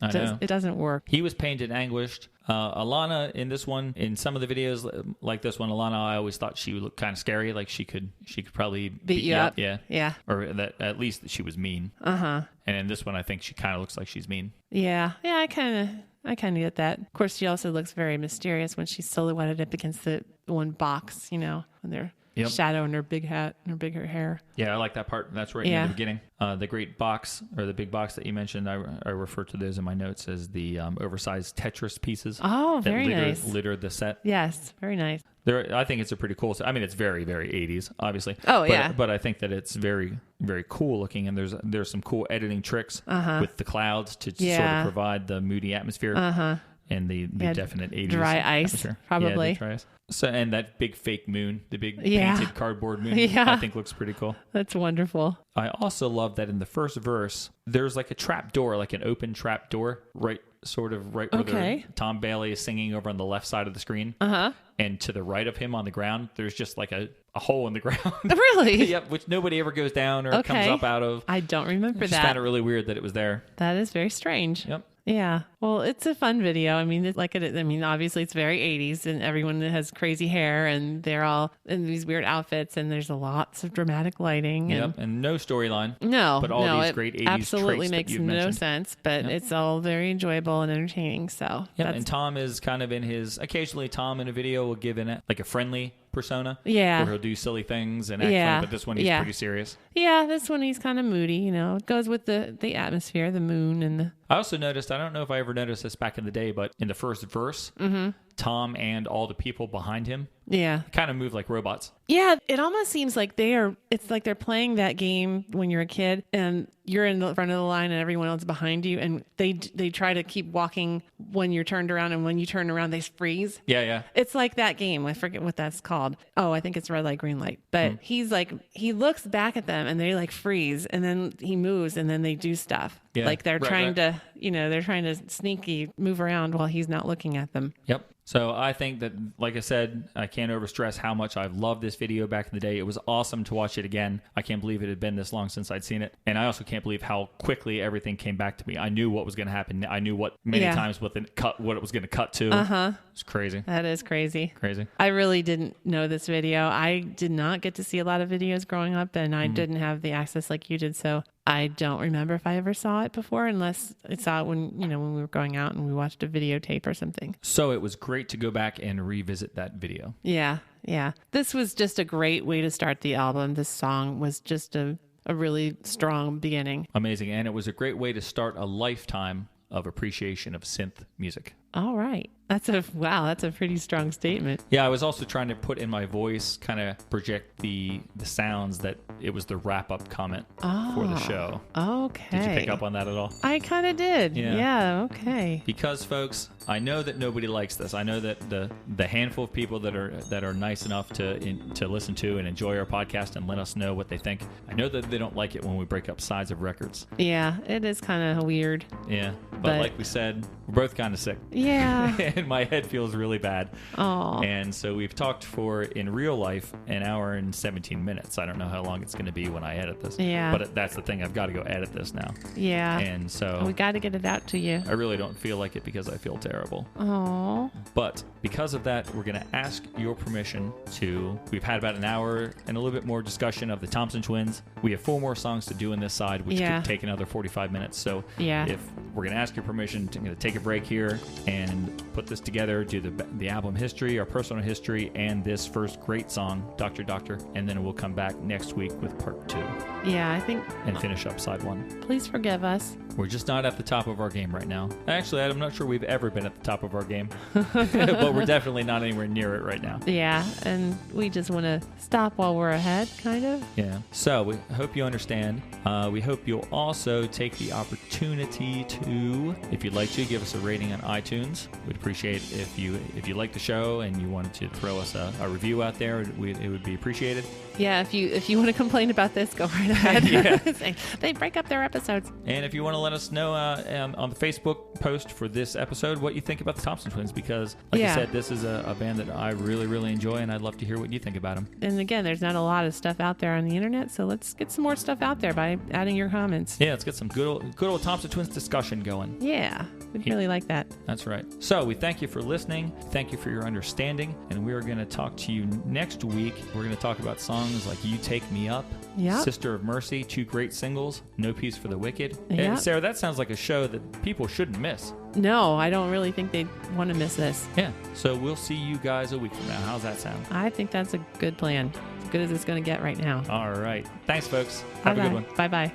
doesn't work. He was pained and anguished. Alana in this one, in some of the videos like this one, Alana, I always thought she would look kind of scary. Like she could probably beat you up. Yeah. Yeah. Or that at least she was mean. And in this one, I think she kind of looks like she's mean. Yeah. Yeah, I kind of get that. Of course, she also looks very mysterious when she's silhouetted up against the one box, you know, when they're shadowing her big hat and her bigger hair. Yeah, I like that part. That's right in the beginning. The great box, or the big box that you mentioned, I refer to those in my notes as the oversized Tetris pieces. Oh, that very nice. littered the set. Yes, very nice. I think it's a pretty cool set. I mean, it's very, very 80s, obviously. Oh, yeah. But I think that it's very, very cool looking, and there's some cool editing tricks with the clouds to sort of provide the moody atmosphere. And the definite 80s dry ice, atmosphere. probably. Yeah, the dry ice. So, and that big fake moon, the big painted cardboard moon, I think looks pretty cool. That's wonderful. I also love that in the first verse, there's like a trap door, like an open trap door, right where Tom Bailey is singing over on the left side of the screen. And to the right of him on the ground, there's just like a hole in the ground. Really? Yep, which nobody ever goes down or comes up out of. I don't remember I just that. found it really weird that it was there. That is very strange. Yep. Yeah. Well, it's a fun video. I mean, obviously it's very 80s and everyone has crazy hair and they're all in these weird outfits and there's lots of dramatic lighting. And no storyline. No. But all these great 80s absolutely traits makes that you've no mentioned. sense, but it's all very enjoyable and entertaining. So, and Tom is kind of occasionally Tom in a video will give in like a friendly persona. Yeah. Where he'll do silly things and act funny, but this one he's pretty serious. Yeah, this one he's kind of moody, you know. It goes with the atmosphere, the moon and the I also noticed, I don't know if I ever noticed this back in the day, but in the first verse, Tom and all the people behind him Yeah. kind of move like robots. Yeah, it almost seems like it's like they're playing that game when you're a kid and you're in the front of the line and everyone else behind you, and they try to keep walking when you're turned around, and when you turn around, they freeze. Yeah, yeah. It's like that game. I forget what that's called. Oh, I think it's red light, green light. But he's like, he looks back at them and they like freeze, and then he moves and then they do stuff. Yeah, Like they're right, trying right. to, they're trying to sneaky move around while he's not looking at them. Yep. So I think that, like I said, I can't overstress how much I've loved this video back in the day. It was awesome to watch it again. I can't believe it had been this long since I'd seen it. And I also can't believe how quickly everything came back to me. I knew what was going to happen. I knew what times what it was going to cut to. Uh-huh. It's crazy. That is crazy. Crazy. I really didn't know this video. I did not get to see a lot of videos growing up, and I didn't have the access like you did. So I don't remember if I ever saw it before, unless I saw it when we were going out and we watched a videotape or something. So it was great to go back and revisit that video. Yeah. Yeah. This was just a great way to start the album. This song was just a really strong beginning. Amazing. And it was a great way to start a lifetime of appreciation of synth music. All right. That's a pretty strong statement. Yeah, I was also trying to put in my voice, kind of project the sounds that it was the wrap-up comment for the show. Okay. Did you pick up on that at all? I kind of did. Yeah. Yeah, okay. Because, folks, I know that nobody likes this. I know that the handful of people that are nice enough to listen to and enjoy our podcast and let us know what they think, I know that they don't like it when we break up sides of records. Yeah, it is kind of weird. Yeah, but like we said, we're both kind of sick. Yeah. And my head feels really bad. Oh. And so we've talked for, in real life, an hour and 17 minutes. I don't know how long it's going to be when I edit this. Yeah. But that's the thing. I've got to go edit this now. Yeah. And so We got to get it out to you. I really don't feel like it because I feel terrible. Oh. But because of that, we're going to ask your permission we've had about an hour and a little bit more discussion of the Thompson Twins. We have 4 more songs to do on this side, which could take another 45 minutes. So if we're going to ask your permission to take a break here and put this together, do the album history, our personal history, and this first great song, Dr. Doctor, and then we'll come back next week with part 2. Yeah, I think. And finish up side 1. Please forgive us. We're just not at the top of our game right now. Actually, I'm not sure we've ever been at the top of our game, but we're definitely not anywhere near it right now. Yeah, and we just want to stop while we're ahead, kind of. Yeah. So we hope you understand. We hope you'll also take the opportunity to, if you'd like to, give us a rating on iTunes. We'd appreciate if you like the show and you wanted to throw us a review out there. It would be appreciated. Yeah, if you want to complain about this, go right ahead. Say, they break up their episodes. And if you want to let us know on the Facebook post for this episode what you think about the Thompson Twins, because like I said, this is a band that I really, really enjoy, and I'd love to hear what you think about them. And again, there's not a lot of stuff out there on the internet, so let's get some more stuff out there by adding your comments. Yeah, let's get some good old Thompson Twins discussion going. Yeah, we'd really like that. That's right. So we thank you for listening. Thank you for your understanding. And we are going to talk to you next week. We're going to talk about songs like You Take Me Up, Sister of Mercy, 2 great singles, No Peace for the Wicked. Yep. And Sarah, that sounds like a show that people shouldn't miss. No, I don't really think they'd want to miss this. Yeah. So we'll see you guys a week from now. How's that sound? I think that's a good plan. As good as it's going to get right now. All right. Thanks, folks. Have a good one. Bye-bye.